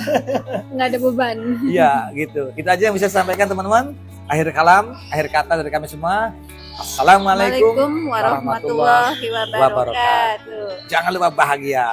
Nggak ada beban. Iya gitu. Itu aja yang bisa saya sampaikan teman-teman. Akhir kalam, akhir kata dari kami semua. Assalamualaikum warahmatullahi wabarakatuh. Jangan lupa bahagia.